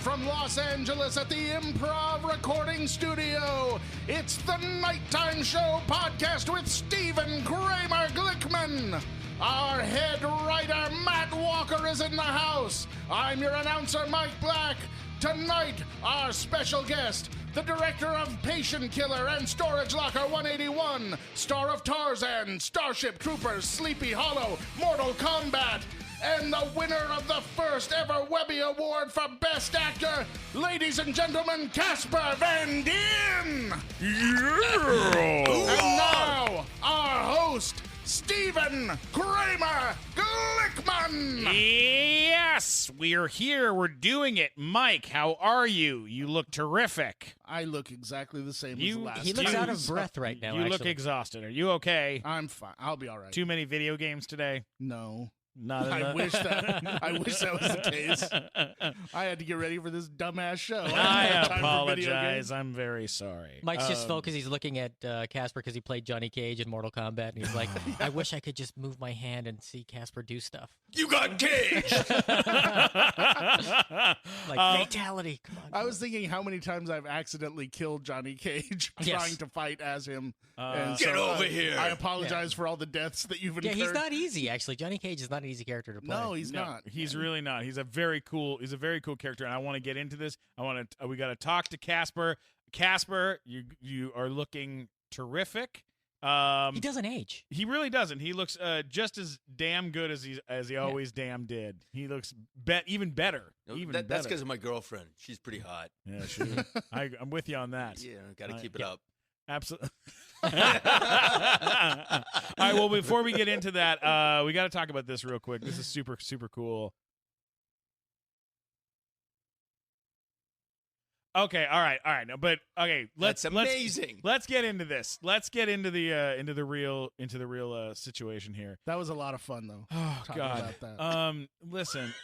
from Los Angeles at the Improv Recording Studio. It's the Nighttime Show podcast with Stephen Kramer Glickman. Our head writer, Matt Walker, is in the house. I'm your announcer, Mike Black. Tonight, our special guest, the director of Patient Killer and Storage Locker 181, star of Tarzan, Starship Troopers, Sleepy Hollow, Mortal Kombat, and the winner of the first ever Webby Award for Best Actor, ladies and gentlemen, Casper Van Dien! Yeah! And now, our host, Stephen Kramer Glickman! Yes, we're here. We're doing it. Mike, how are you? You look terrific. I look exactly the same as last He looks out of breath right now, You look exhausted. Are you okay? I'm fine. I'll be all right. Too many video games today? No. Not I enough? wish that was the case. I had to get ready for this dumbass show. I didn't have time for video apologize. games. I'm very sorry. Mike's just focused. He's looking at Casper because he played Johnny Cage in Mortal Kombat, and he's like, I wish I could just move my hand and see Casper do stuff. You got caged! Fatality. Come on. I was thinking how many times I've accidentally killed Johnny Cage Yes. trying to fight as him. Get over here. I apologize for all the deaths that you've incurred. Yeah, he's not easy, actually. Johnny Cage is not an easy character to play. No, he's No, not. He's really not. He's a very cool character, and I want to get into this. We got to talk to Casper. Casper, you are looking terrific. He doesn't age. He really doesn't. He looks just as damn good as he always damn did. He looks even better. That's because of my girlfriend. She's pretty hot. Yeah, sure. I'm with you on that. Yeah, got to keep it up. Absolutely. All right. Well, before we get into that, we got to talk about this real quick. This is super, super cool. Okay. All right. No, but okay. That's amazing. Let's get into this. Let's get into the real situation here. That was a lot of fun, though. Oh talking God. about that. Listen.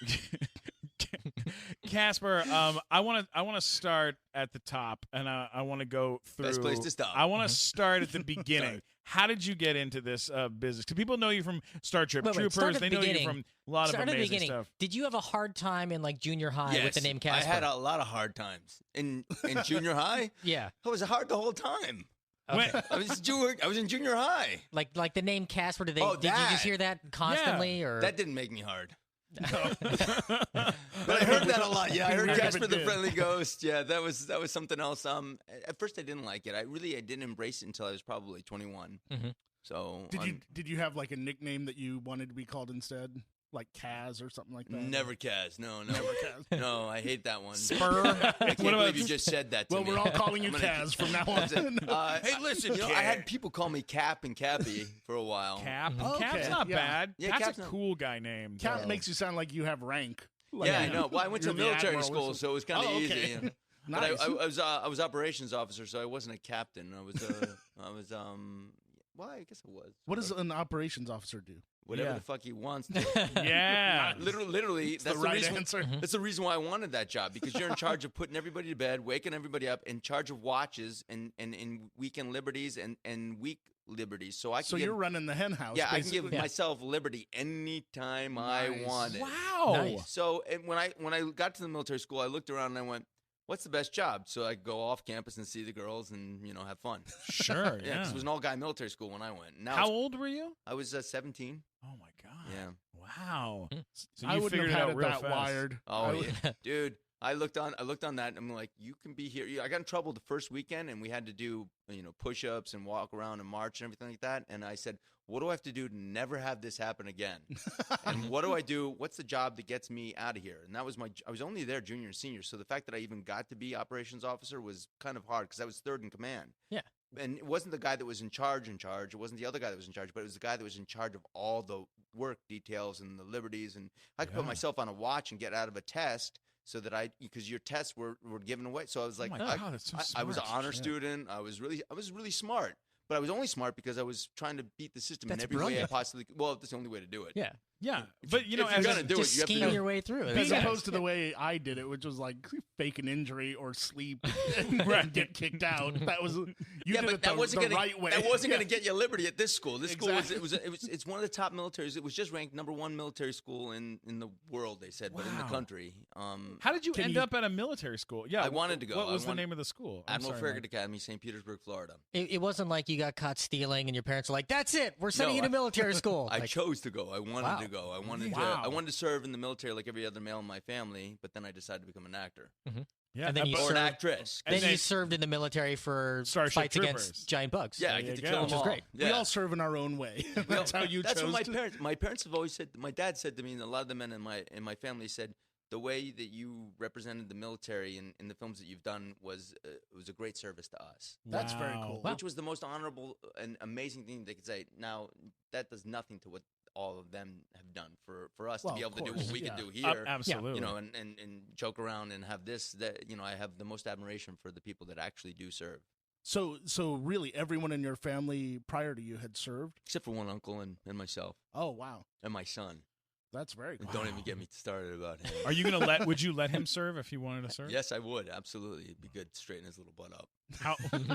Casper, I want to start at the top, and I want to go through. Best place to stop. I want to start at the beginning. How did you get into this business? Because people know you from Starship Troopers. Start at They the know you beginning. from a lot of Start at the amazing beginning. stuff. Did you have a hard time in junior high Yes, with the name Casper? I had a lot of hard times. In junior high, Yeah. it was hard the whole time. Okay. I was in junior high. like the name Casper, did you that. just hear that constantly? Or That didn't make me hard. But I heard that a lot. Yeah, I heard Casper the Friendly Ghost. Yeah, that was something else. At first I didn't like it. I didn't embrace it until I was probably 21. Mhm. So Did you have a nickname that you wanted to be called instead, like Kaz or something like that? Never Kaz. No. Kaz. No, I hate that one. Spur. I can't believe you just said that to Well, me. we're all calling you I'm gonna- Kaz from now on. Hey, listen, I had people call me Cap and Cappy for a while. Cap. Okay, Cap's not yeah. bad. Yeah, Cap's Cap's a not- cool guy name. Cap Yeah. makes you sound like you have rank. Yeah, I know. Well, I went to You're the military admiral or school, something. so it was kind of Oh, easy. okay. You know? Nice. But I was operations officer, so I wasn't a captain. I was well, I guess I was. What does an operations officer do? Whatever Yeah. the fuck he wants to. Yeah. Literally, It's that's the right reason. answer. That's the reason why I wanted that job, because you're in charge of putting everybody to bed, waking everybody up, in charge of watches and weekend liberties and week liberties. So I can So give, you're running the hen house. yeah, I can basically. give myself liberty anytime I Nice. want it. Wow. Nice. So when I got to the military school, I looked around and I went, "What's the best job?" So I could go off campus and see the girls and have fun. Sure. Yeah, 'cause it was an all-guy military school when I went. Now How it's- old were you? I was 17. Oh my God. Yeah. Wow. So I you wouldn't figured have it had out it real that fast. wired. Oh I would- yeah, dude. I looked on that and I'm like, you can be here. I got in trouble the first weekend and we had to do push-ups and walk around and march and everything like that. And I said, what do I have to do to never have this happen again? And what do I do? What's the job that gets me out of here? And that was I was only there junior and senior. So the fact that I even got to be operations officer was kind of hard because I was third in command. Yeah. And it wasn't the guy that was in charge. It wasn't the other guy that was in charge, but it was the guy that was in charge of all the work details and the liberties. And I could put myself on a watch and get out of a test so that because your tests were given away. So I was like, my God, that's so I was an smart. honor Yeah. student. I was really smart. But I was only smart because I was trying to beat the system That's in every way I brilliant. possibly could. Well, that's the only way to do it. Yeah. Yeah, but you know, if you're as gonna do just it, you have to scheme do your way through it. As That's opposed to the way I did it, which was like fake an injury or sleep and Right. get kicked out. That was you yeah, did but it that the, wasn't the gonna, right way. That wasn't Yeah. going to get you liberty at this school. This Exactly. school it's one of the top militaries. It was just ranked #1 military school in the world. They said, but in the Wow. country. how did you Can end you- up at a military school? Yeah, I wanted to go. What I was the wanted- name of the school? I'm Admiral sorry, Farragut Mike. Academy, St. Petersburg, Florida. It wasn't like you got caught stealing and your parents were like, "That's it, we're sending No, you to military school." I Like, chose to go. I wanted Wow. to go. I wanted Wow. to. I wanted to serve in the military like every other male in my family. But then I decided to become an actor Yeah, And then you or an served- actress. And then then- you served in the military for Starship fights Troopers. against giant bugs. Yeah, I There get you to go. kill them Which is all. great. Yeah. We all serve in our own way. That's how you That's chose what to. my parents have always said. My dad said to me, and a lot of the men in my family said, the way that you represented the military in the films that you've done was a great service to us. That's very Wow. cool. Wow. Which was the most honorable and amazing thing they could say. Now, that does nothing to what all of them have done for us Well, to be of able to do course, what we yeah. can do here. Absolutely. You know, and joke around and have this. That I have the most admiration for the people that actually do serve, So really, everyone in your family prior to you had served. except for one uncle and myself Oh wow, and my son. that's very cool. And don't even get me started about him. Are you gonna would you let him serve if he wanted to serve? Yes, I would absolutely. It'd be good to straighten his little butt up.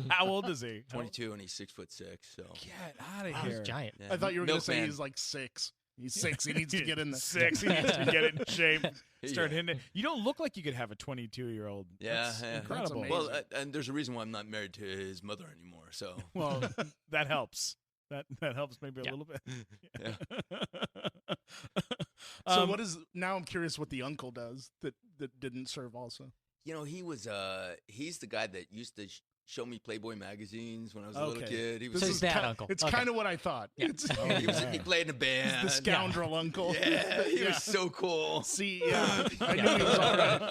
How old is he? 22 and he's 6'6". So Get out of Wow, here. he's giant. yeah, I thought you were going to say milkman. he's like 6. He's 6. He needs to get in the 6. He needs to get in shape. Start Yeah. hitting it. You don't look like you could have a 22-year-old. Yeah, That's yeah. incredible. That's Well, amazing. and there's a reason why I'm not married to his mother anymore. So Well, that helps. That helps maybe a Yeah. little bit. Yeah. So what is now? I'm curious what the uncle does that didn't serve also. he's the guy that used to show me Playboy magazines when I was a little Okay. kid. He This So was he's that uncle. It's Okay. kind of what I thought. Yeah. It's, he played in a band. the scoundrel uncle. Yeah, he Yeah. was so cool. See, yeah, I knew he was all right.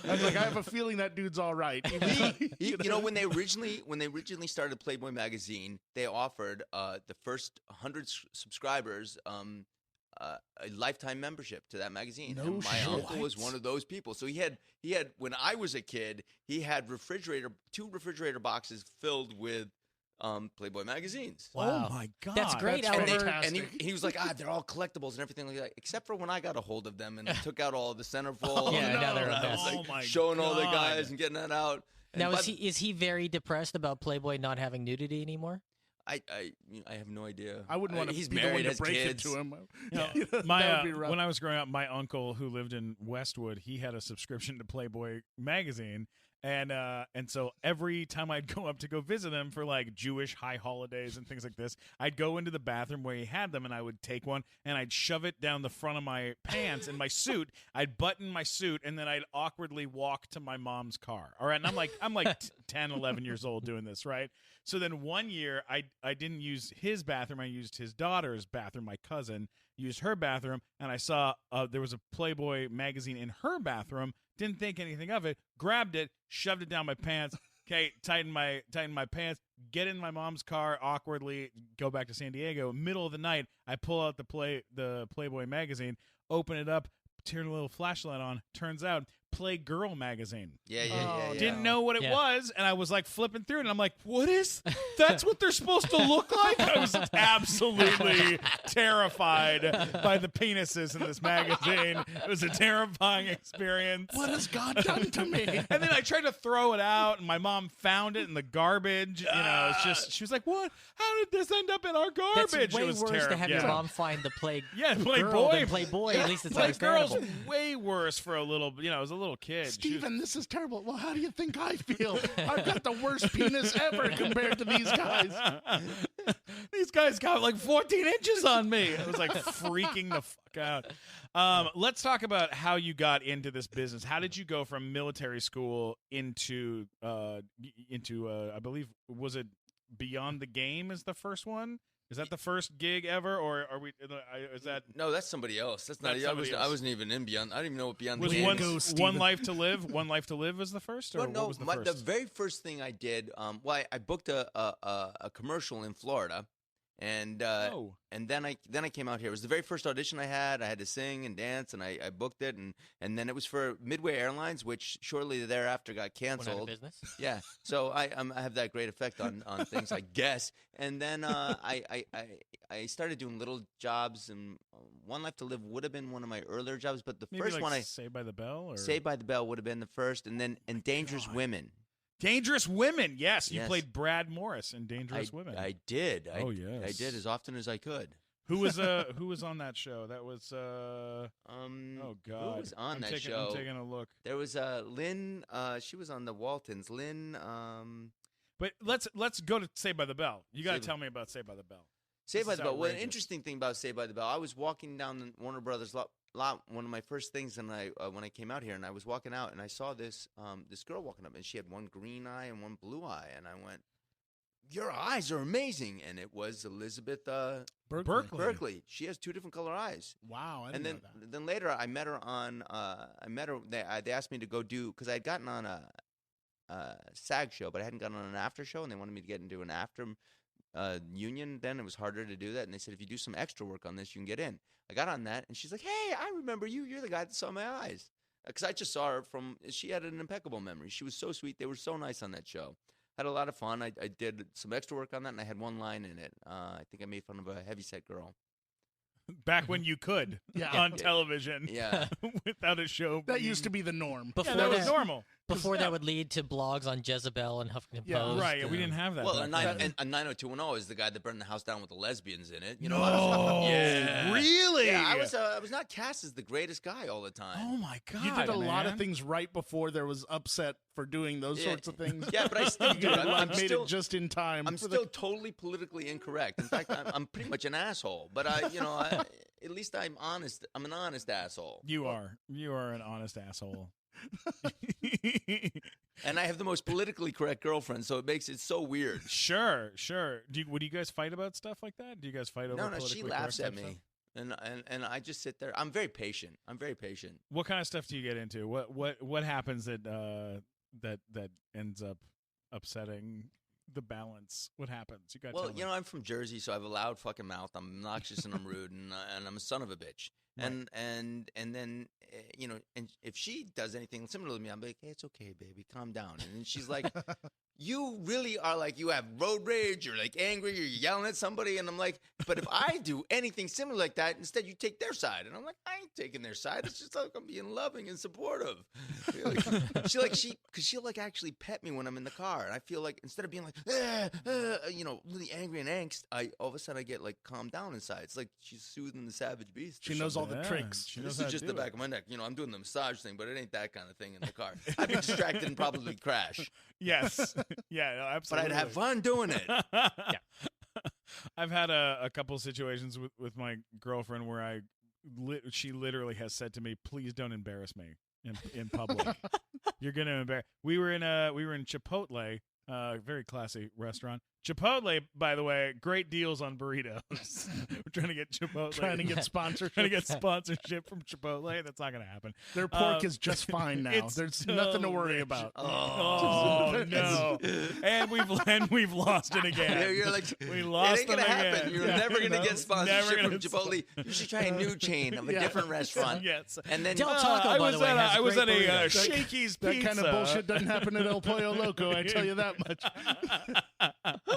I was like, I have a feeling that dude's all right. When they originally started Playboy magazine, they offered the first 100 subscribers a lifetime membership to that magazine. No and my shit. uncle was one of those people. So he had when I was a kid, he had two refrigerator boxes filled with Playboy magazines. Wow. Oh my god. That's great. That's However, fantastic. And he was like, they're all collectibles and everything like that, except for when I got a hold of them and took out all the centerfold. Yeah, and now they're I a was mess. Oh like my showing all the God. guys and getting that out. And now by is he very depressed about Playboy not having nudity anymore? I have no idea. I wouldn't want to He's be the married, one to has break kids. it to him. You know, That my would be rough. when I was growing up, my uncle who lived in Westwood, he had a subscription to Playboy magazine, and so every time I'd go up to go visit him for like Jewish high holidays and things like this, I'd go into the bathroom where he had them, and I would take one and I'd shove it down the front of my pants in my suit. I'd button my suit, and then I'd awkwardly walk to my mom's car. All right, and I'm like 10, 11 years old doing this, right? So then one year I didn't use his bathroom. I used his daughter's bathroom. My cousin used her bathroom, and I saw there was a Playboy magazine in her bathroom. Didn't think anything of it. Grabbed it, shoved it down my pants. Okay, tighten my pants. Get in my mom's car awkwardly. Go back to San Diego. Middle of the night, I pull out the Playboy magazine, open it up, turn a little flashlight on. Turns out Playgirl magazine. Yeah. Didn't know what it Yeah. was, and I was like flipping through it, and I'm like, what is that's what they're supposed to look like? I was absolutely terrified by the penises in this magazine. It was a terrifying experience. What has God done to me? And then I tried to throw it out, and my mom found it in the garbage. You know, it's just she was like, "What? How did this end up in our garbage?" That's way it was worse terrible. to have your mom find the Plague Yeah, girl Playboy. than Playboy. At least it's Playgirl's understandable. way worse for a little. You know, as a little kid. She was- Steven, this is terrible. Well, how do you think I feel? I've got the worst penis ever compared to these guys. These guys got like 14 inches on me. I was like freaking the fuck out. Let's talk about how you got into this business. How did you go from military school into I believe, was it Beyond the Game is the first one? Is that the first gig ever, or are we? Is that No, that's somebody else. That's not. That's I somebody I else. wasn't even in Beyond. I didn't even know what Beyond was the Game one, Go, one Steven. Life to Live? One Life to Live was the first, or Well, no, what was the the first? very first thing I did, I booked a commercial in Florida, And Oh. and then I came out here. It was the very first audition I had. I had to sing and dance, and I booked it, and then it was for Midway Airlines, which shortly thereafter got Went out of canceled. business. Yeah, so I have that great effect on things, I guess. And then I started doing little jobs, and One Life to Live would have been one of my earlier jobs, but the Maybe first like one Saved by the Bell, or Saved by the Bell would have been the first, and then Dangerous God. Women. Dangerous Women. Yes, you Yes. played Brad Morris in Dangerous Women. I did. Oh, yes. I did as often as I could. Who was on that show? That was oh God. Who was on I'm that taking, show? I'm taking a look. There was Lynn. She was on the Waltons. Lynn. But let's go to Saved by the Bell. You got to Saved- tell me about Saved by the Bell. Saved by This the is Bell. Well, an outrageous. interesting thing about Saved by the Bell, I was walking down the Warner Brothers lot. One of my first things, and when I came out here, and I was walking out, and I saw this girl walking up, and she had one green eye and one blue eye, and I went, "Your eyes are amazing!" And it was Elizabeth Berkley. She has two different color eyes. Wow, I didn't And then know that. then later, I met her on. They asked me to go do, because I had gotten on a SAG show, but I hadn't gotten on an after show, and they wanted me to get into an after union. Then it was harder to do that, and they said, if you do some extra work on this, you can get in. I got on that, and she's like, "Hey, I remember you. You're the guy that saw my eyes." Because I just saw her from. She had an impeccable memory. She was so sweet. They were so nice on that show. Had a lot of fun. I did some extra work on that, and I had one line in it. I think I made fun of a heavyset girl. Back when you could Yeah. on television, Yeah. without a show. That used to be the norm. Before Yeah, that was that, normal. before Yeah. that would lead to blogs on Jezebel and Huffington Yeah, Post. Right, we didn't have that. Well, back then. a 90210 is the guy that burned the house down with the lesbians in it. You No, know, yeah. really? Yeah, I was not cast as the greatest guy all the time. Oh my God! You did a lot of man. things right before there was upset for doing those Yeah. sorts of things. Yeah, but I still do. I'm made still, it just in time. I'm for still totally politically incorrect. In fact, I'm pretty much an asshole. But at least I'm honest. I'm an honest asshole. You are an honest asshole. And I have the most politically correct girlfriend, so it makes it so weird. Sure. Would you guys fight about stuff like that? Do you guys fight over? No, politically she laughs correct at type me. stuff? And I just sit there. I'm very patient. What kind of stuff do you get into? What happens that ends up upsetting the balance? What happens? You got. Well, I'm from Jersey, so I have a loud fucking mouth. I'm obnoxious and I'm rude, and I'm a son of a bitch. Right. And then and if she does anything similar to me, I'm like, "Hey, it's okay, baby, calm down." And then she's like, "You really are like, you have road rage, you're like angry, you're yelling at somebody." And I'm like, "But if I do anything similar like that, instead you take their side." And I'm like, "I ain't taking their side. It's just like I'm being loving and supportive." She'll like actually pet me when I'm in the car, and I feel like instead of being like, really angry and angst, all of a sudden I get like calmed down inside. It's like she's soothing the savage beast. She knows all the Yeah, tricks. she knows This how is to just do the back it. of my neck. I'm doing the massage thing, but it ain't that kind of thing in the car. I'd be distracted and probably crash, Yes. Yeah. No, but absolutely. I'd have fun doing it. I've had a couple situations with my girlfriend where she literally has said to me, "Please don't embarrass me in public. You're gonna embarrass." We were in Chipotle, very classy restaurant. Chipotle, by the way, great deals on burritos. We're trying to get Chipotle. Trying to get sponsorship. Trying to get sponsorship from Chipotle. That's not going to happen. Their pork is just fine now. it's There's so nothing to worry rich. about. Oh no! And we've lost it again. You're like, We lost it ain't gonna them happen. again. You're Yeah, never gonna no, get sponsorship never from gonna- Chipotle. You should try a new chain of a Yeah. different restaurant. Yes. And then Del Taco, by the way, has I was great at a burritos. Shakey's That Pizza. kind of bullshit doesn't happen at El Pollo Loco, I tell you that much.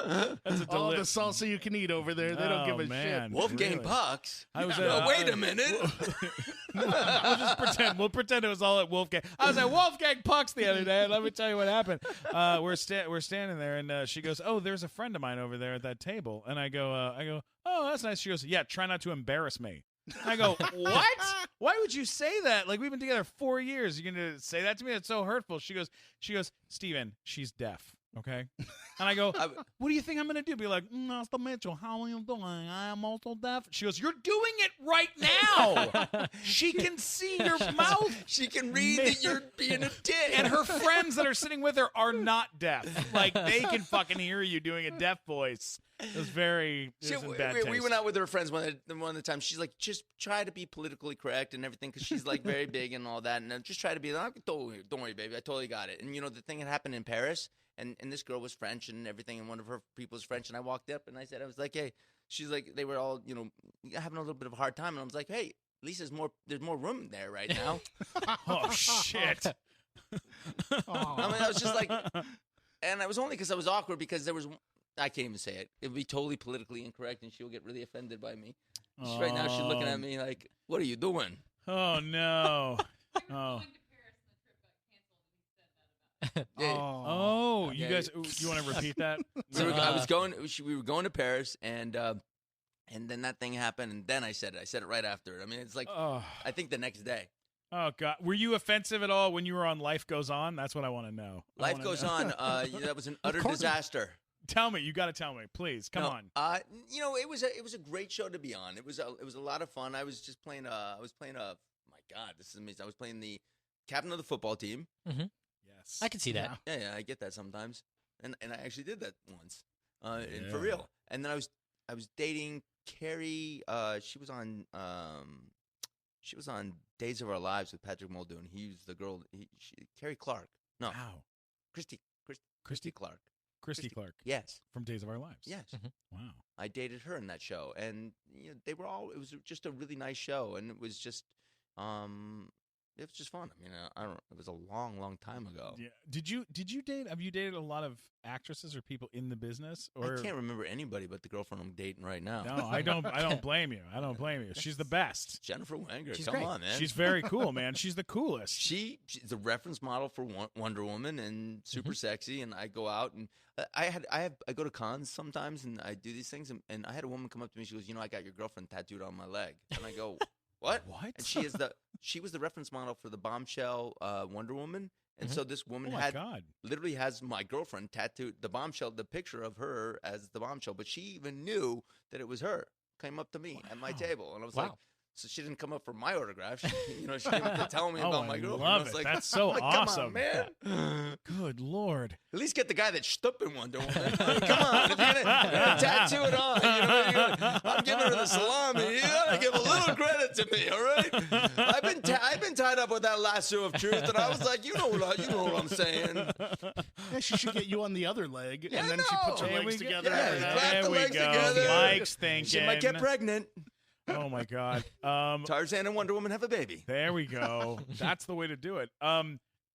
That's a All the salsa you can eat over there, they don't give a man. Wolfgang Really? Pucks. I was No, at- wait a minute. We'll pretend it was all at Wolfgang. I was at Wolfgang Pucks the other day. Let me tell you what happened. We're standing there, and she goes, "Oh, there's a friend of mine over there at that table." And I go, "Oh, that's nice." She goes, "Yeah, try not to embarrass me." I go, "What? Why would you say that? Like, we've been together 4 years. You're gonna say that to me? That's so hurtful." She goes, "Steven, she's deaf. Okay." And I go, "What do you think I'm going to do?" Be like, "Mr. Mitchell, how are you doing? I am also deaf." She goes, "You're doing it right now. She can see your mouth." She can read that you're being a dick. And her friends that are sitting with her are not deaf. Like, they can fucking hear you doing a deaf voice. It was in bad taste. We went out with her friends one of the times. She's like, just try to be politically correct and everything, because she's like very big and all that. And just try to be like, don't worry, baby, I totally got it. And the thing that happened in Paris, and this girl was French and everything, and one of her people was French. And I walked up and I was like, "Hey, she's like, they were all, having a little bit of a hard time. And I was like, hey, at least there's more room there right now. Oh, shit. I mean, I was just like, and I was only because I was awkward because there was, I can't even say it. It would be totally politically incorrect and she'll get really offended by me. Right now she's looking at me like, what are you doing? Oh, no. Oh. Oh, you guys, you want to repeat that? So we were going to Paris, and then that thing happened, and then I said it right after it. I mean, it's like, I think the next day. Oh, God. Were you offensive at all when you were on Life Goes On? That's what I want to know. Life Goes On, that was an utter disaster. Tell me. You got to tell me. Please. Come on. It was a great show to be on. It was a lot of fun. I was just playing my God, this is amazing. I was playing the captain of the football team. Mm-hmm. Yes. I can see that. Yeah, I get that sometimes. And I actually did that once. And for real. And then I was dating Carrie. She was on Days of Our Lives with Patrick Muldoon. He was the girl. Carrie Clark. No. Wow. Christy Clark. Christy Clark. Yes. From Days of Our Lives. Yes. Mm-hmm. Wow. I dated her in that show, and they were all. It was just a really nice show, and it was just fun. I mean, it was a long, long time ago. Yeah. Did you date? Have you dated a lot of actresses or people in the business? Or I can't remember anybody but the girlfriend I'm dating right now. No, I don't blame you. I don't blame you. She's the best. Jennifer Wenger. She's Come great. on, man. She's very cool, man. She's the coolest. She's the reference model for Wonder Woman and super sexy. And I go out and I go to cons sometimes and I do these things. And I had a woman come up to me. She goes, I got your girlfriend tattooed on my leg. And I go, what? What? And she was the reference model for the Bombshell Wonder Woman. And so this woman literally has my girlfriend tattooed the Bombshell, the picture of her as the Bombshell. But she even knew that it was her. Came up to me at my table. And I was like, so she didn't come up for my autograph. She came up to tell me about my girlfriend. Love I was it. like, That's so awesome. Come on, man. Good Lord. At least get the guy that's stupping Wonder Woman. Come on. If you're gonna tattoo it on, I'm giving her the salami. You gotta give a little credit to me, all right? I've been tied up with that lasso of truth, and I was like, you know what I'm saying. Yeah, she should get you on the other leg, Yeah, and then I she puts her know. legs together. Yeah, after that. clap There the we legs go. together. Mike's thinking. She might get pregnant. Oh my God. Tarzan and Wonder Woman have a baby. There we go. That's the way to do it.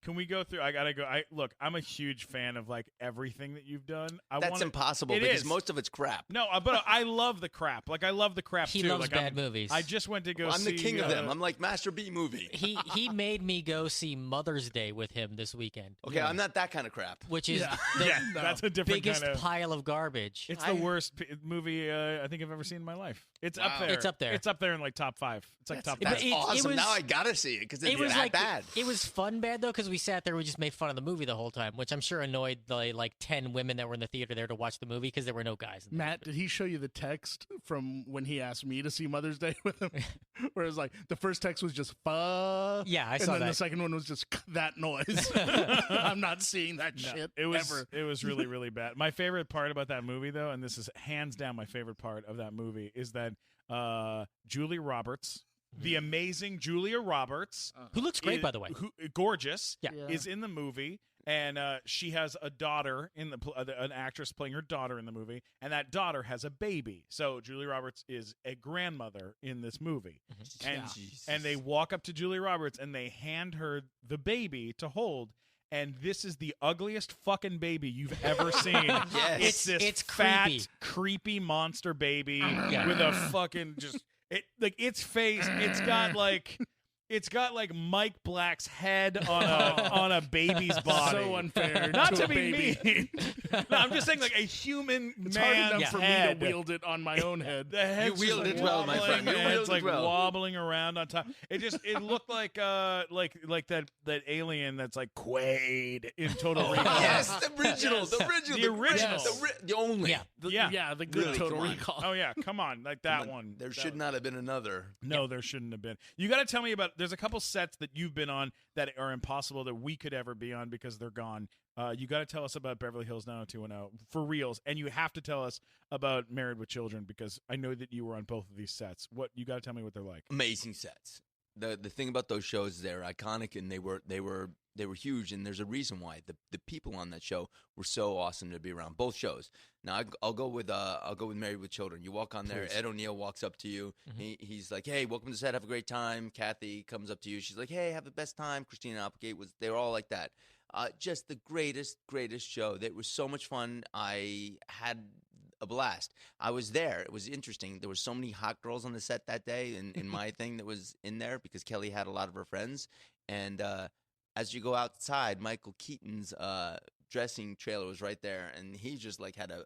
Can we go through? I gotta go. Look, I'm a huge fan of like everything that you've done. That's impossible it because is. most of it's crap. No, but I love the crap. Like I love the crap He too. loves like, bad movies. I just went to go I'm see. the king of them. I'm like Master B movie. He made me go see Mother's Day with him this weekend. Okay, I'm not that kind of crap. Which is the that's a different biggest kind of pile of garbage. It's the worst movie I think I've ever seen in my life. It's up there. It's up there. It's up there in like top 5. It's like top 5. That's awesome. was- Now I gotta see it because it's was that like bad. It was fun bad though because we sat there, we just made fun of the movie the whole time, which I'm sure annoyed the like 10 women that were in the theater there to watch the movie because there were no guys. In there. Matt, did he show you the text from when he asked me to see Mother's Day with him? Where it was like, the first text was just, fuck. Yeah, I and saw then that. the second one was just that noise. I'm not seeing that shit ever. It was really, really bad. My favorite part about that movie, though, and this is hands down my favorite part of that movie, is that Julia Roberts, the amazing Julia Roberts, Who looks great, by the way. Gorgeous, Yeah. is in the movie. And she has a daughter an actress playing her daughter in the movie, and that daughter has a baby. So Julia Roberts is a grandmother in this movie, and they walk up to Julia Roberts and they hand her the baby to hold. And this is the ugliest fucking baby you've ever seen. Yes. It's this It's fat, creepy. monster baby Yeah. with a fucking its face. It's got like Mike Black's head on a baby's body. So unfair. Not to a be baby. mean. No, I'm just saying like a human It's hard man's enough for head. me to wield it on my own head. The head's You wield just it well, my wobbling, friend. You and wield it's it like well. wobbling around on top. It looked like that alien that's like Quaid in Total Recall. Yes, the original. Yes. The original. The original. The only. Yeah. The good Really, Total come on. Recall. Oh yeah, come on, like that But one. There That should one. not have been another. No, there shouldn't have been. You got to tell me about. There's a couple sets that you've been on that are impossible that we could ever be on because they're gone. You got to tell us about Beverly Hills 90210 for reals, and you have to tell us about Married with Children because I know that you were on both of these sets. What you got to tell me what they're like. Amazing sets. the thing about those shows, they're iconic, and they were huge, and there's a reason why. The people on that show were so awesome to be around. Both shows. Now I'll go with Married with Children. You walk on there, Ed O'Neill walks up to you. He's like, "Hey, welcome to the set. Have a great time." Kathy comes up to you. She's like, "Hey, have the best time." Christina Applegate they were all like that. Just the greatest show. That was so much fun. I had a blast. I was there. It was interesting. There were so many hot girls on the set that day in my thing that was in there because Kelly had a lot of her friends. And as you go outside, Michael Keaton's dressing trailer was right there, and he just like had a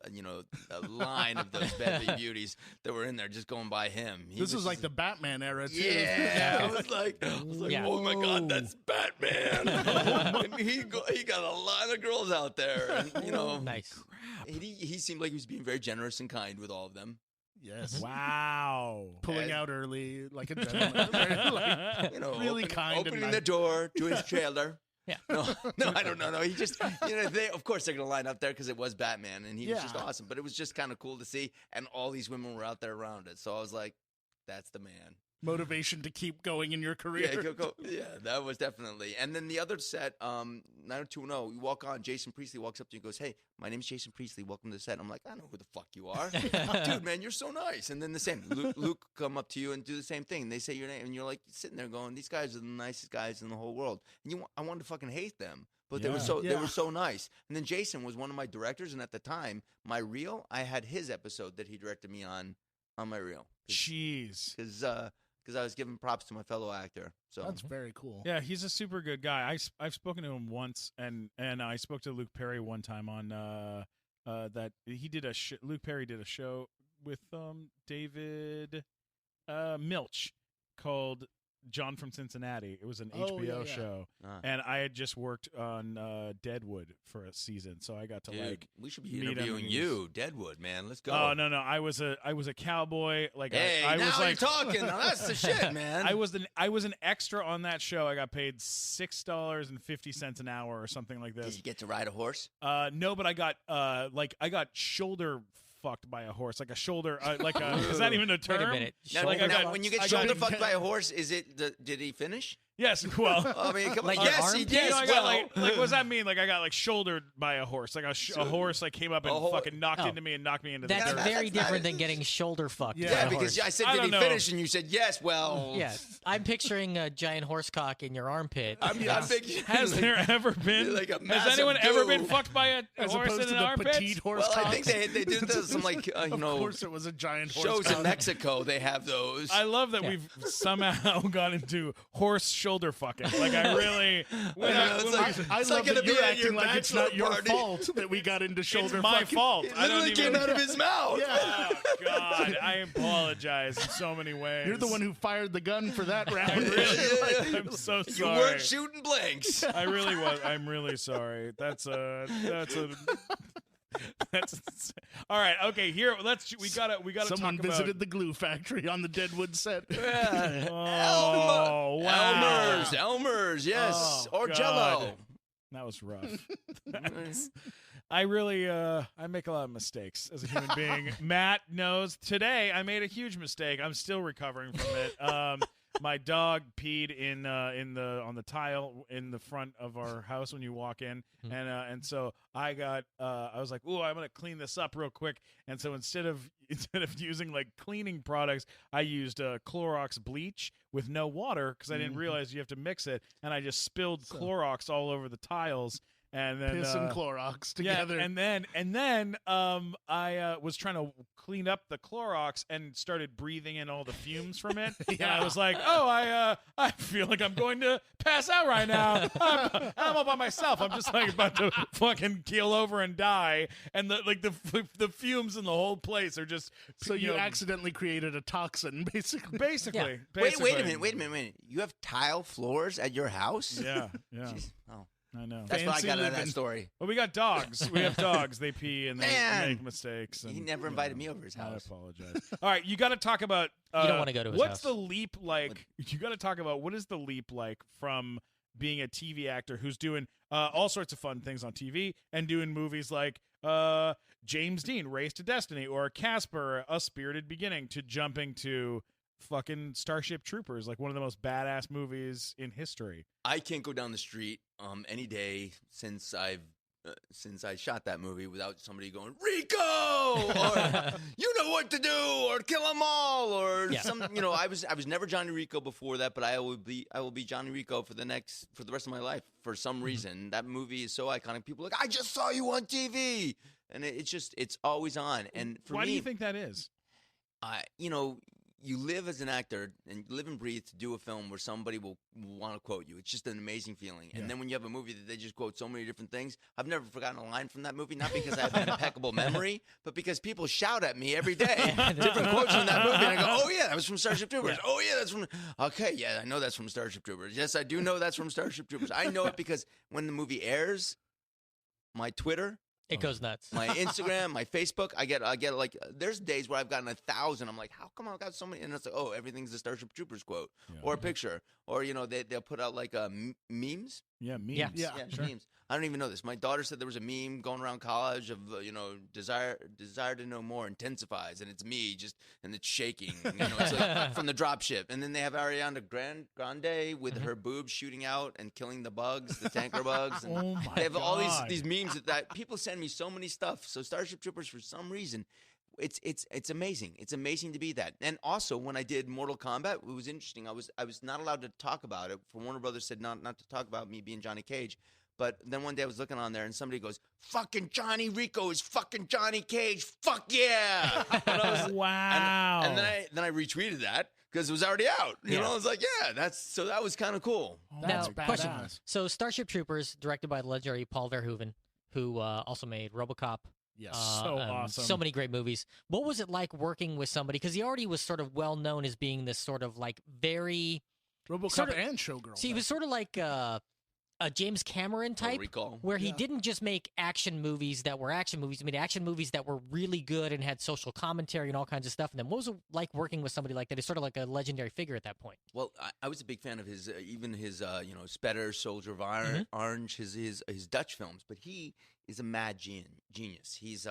line of those Beverly Beauties that were in there just going by him. This was like the Batman era too. Yeah, I was like, oh my God, that's Batman. And he got a lot of girls out there, and Nice. Crap. He seemed like he was being very generous and kind with all of them. Yes. Wow. Pulling out early like a gentleman. Really kind and opening nice. the door to his trailer. Yeah. No, I don't know. No, he just, of course they're going to line up there because it was Batman, and he was just awesome. But it was just kind of cool to see, and all these women were out there around it. So I was like, that's the man. Motivation to keep going in your career. Yeah, go. Yeah, that was definitely. And then the other set, 90210, you walk on, Jason Priestley walks up to you and goes, "Hey, my name is Jason Priestley. Welcome to the set." I'm like, "I know who the fuck you are." Dude, man, you're so nice. And then the same, Luke come up to you and do the same thing. They say your name, and you're like sitting there going, "These guys are the nicest guys in the whole world." And I wanted to fucking hate them. But they were so nice. And then Jason was one of my directors, and at the time, my reel, I had his episode that he directed me on my reel. Jeez. Because I was giving props to my fellow actor. So That's very cool. Yeah, he's a super good guy. I've spoken to him once, and I spoke to Luke Perry one time on that he did Luke Perry did a show with David Milch called John from Cincinnati. It was an HBO show, and I had just worked on Deadwood for a season, so I got to we should be meet him, interviewing and you, Deadwood, man. Let's go. Oh no, I was a cowboy. Like hey, I now was like you're talking. Now that's the shit, man. I was an extra on that show. I got paid $6.50 an hour or something like this. Did you get to ride a horse? No, but I got shoulder fucked by a horse, like a shoulder, is that even a term? Wait a minute. Now, when you get shoulder fucked by a horse, is it? Did he finish? Yes. Well, I mean, come on. Like your Yes, arm? he yeah, did. I got like what does that mean? Like I got like shouldered by a horse, like a horse like came up and fucking knocked into me and knocked me into the That's dirt. very different than getting shoulder fucked. Yeah, by a because horse. I said, I did don't he know. finish? And you said yes. Well, Yeah, I'm picturing a giant horse cock in your armpit. I'm picturing Has there ever been? like a has massive anyone ever been goob. fucked by a As horse opposed in to an the armpit? petite horse Well, I cocks. think they do some like Of course it was a giant horse shows cock. in Mexico. They have those. I love that we've somehow got into horse shoulder fucking. Like I really. I It's love like that gonna be you're at your acting like it's bachelor not your party. fault that we got into shoulder It's my fucking. fault. It I don't literally even. came out of his mouth. Yeah. Oh, God, I apologize in so many ways. You're the one who fired the gun for that round. I'm so You sorry. weren't shooting blanks. I really was. I'm really sorry. That's all right. Okay, here we gotta Someone talk visited about. the glue factory on the Deadwood set. Oh, wow. Elmer's, yes, Oh, or God. Jello. That was rough. I really I make a lot of mistakes as a human being. Matt knows today I made a huge mistake. I'm still recovering from it. My dog peed on the tile in the front of our house when you walk in, and so I was like, "Ooh, I'm gonna clean this up real quick." And so instead of using like cleaning products, I used Clorox bleach with no water because I didn't realize you have to mix it, and I just spilled Clorox all over the tiles. And then Piss and Clorox together. Yeah, and then I was trying to clean up the Clorox and started breathing in all the fumes from it. And I was like, "Oh, I feel like I'm going to pass out right now. I'm all by myself. I'm just like about to fucking keel over and die." And the fumes in the whole place are just So you accidentally created a toxin, basically. basically. Wait a minute. You have tile floors at your house? Yeah. Jeez. Oh, I know. that's what I Fancy got out of that living. story. Well, we got dogs. We have dogs. They pee and they Man. make mistakes. And, He never invited me over his I house. apologize. All right, you got to talk about. You don't wanna go to his what's house. the leap like? You got to talk about what is the leap like from being a TV actor who's doing all sorts of fun things on TV and doing movies like James Dean, Race to Destiny, or Casper, A Spirited Beginning, to jumping to fucking Starship Troopers, like one of the most badass movies in history. I can't go down the street any day since I shot that movie without somebody going Rico or you know what to do or kill them all or some. You know, I was never Johnny Rico before that, but I will be Johnny Rico for the rest of my life for some reason. That movie is so iconic. People are like, I just saw you on TV, and it's always on. And for Why me, do you think that is? You live as an actor and you live and breathe to do a film where somebody will want to quote you. It's just an amazing feeling. And then when you have a movie that they just quote so many different things, I've never forgotten a line from that movie, not because I have an impeccable memory, but because people shout at me every day different quotes from that movie. And I go, oh, yeah, that was from Starship Troopers. Yeah. Oh, yeah, that's from... Okay, yeah, I know that's from Starship Troopers. Yes, I do know that's from Starship Troopers. I know it because when the movie airs, my Twitter... It goes nuts. My Instagram, my Facebook, I get like, there's days where I've gotten 1,000. I'm like, how come I got so many? And it's like, oh, everything's a Starship Troopers quote or a picture. Or, they'll put out like memes. Yeah, memes. Yeah, sure. Memes. I don't even know this. My daughter said there was a meme going around college of, desire to know more intensifies. And it's me and it's shaking. It's like from the dropship. And then they have Ariana Grande with her boobs shooting out and killing the bugs, the tanker bugs. And Oh my they have all God. these memes that people send me so many stuff. So Starship Troopers, for some reason, it's amazing. It's amazing to be that. And also, when I did Mortal Kombat, it was interesting. I was not allowed to talk about it. For Warner Brothers said not to talk about me being Johnny Cage. But then one day I was looking on there and somebody goes, fucking Johnny Rico is fucking Johnny Cage. Fuck yeah. And I was, Wow. And then I retweeted that because it was already out. You know, I was like, yeah, that was kind of cool. That's Now, question. badass. So Starship Troopers, directed by the legendary Paul Verhoeven, who also made RoboCop. Yes. So awesome. So many great movies. What was it like working with somebody? Because he already was sort of well known as being this sort of like very... RoboCop sort of- and Showgirl. See, he was sort of like a James Cameron type, Recall. where he Yeah. didn't just make action movies that were action movies. He made action movies that were really good and had social commentary and all kinds of stuff. And then what was it like working with somebody like that? He's sort of like a legendary figure at that point. Well, I was a big fan of his, even his, Spetter, Soldier of Orange, his Dutch films. But he is a mad genius. He's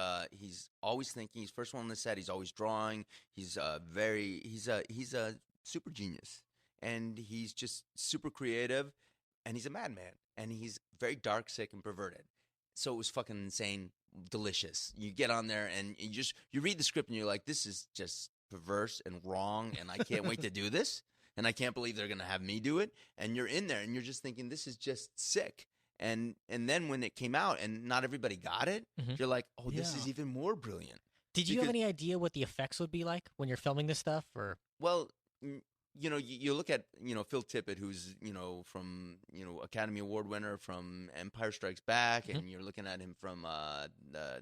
always thinking. He's first one on the set. He's always drawing. He's a super genius, and he's just super creative. And he's a madman, and he's very dark, sick, and perverted. So it was fucking insane, delicious. You get on there, and you read the script, and you're like, this is just perverse and wrong, and I can't wait to do this, and I can't believe they're going to have me do it. And you're in there, and you're just thinking, this is just sick. And then when it came out, and not everybody got it, you're like, oh, this is even more brilliant. Did you have Because- any idea what the effects would be like when you're filming this stuff? Or Well, you look at, Phil Tippett, who's, from, Academy Award winner from Empire Strikes Back, and you're looking at him from the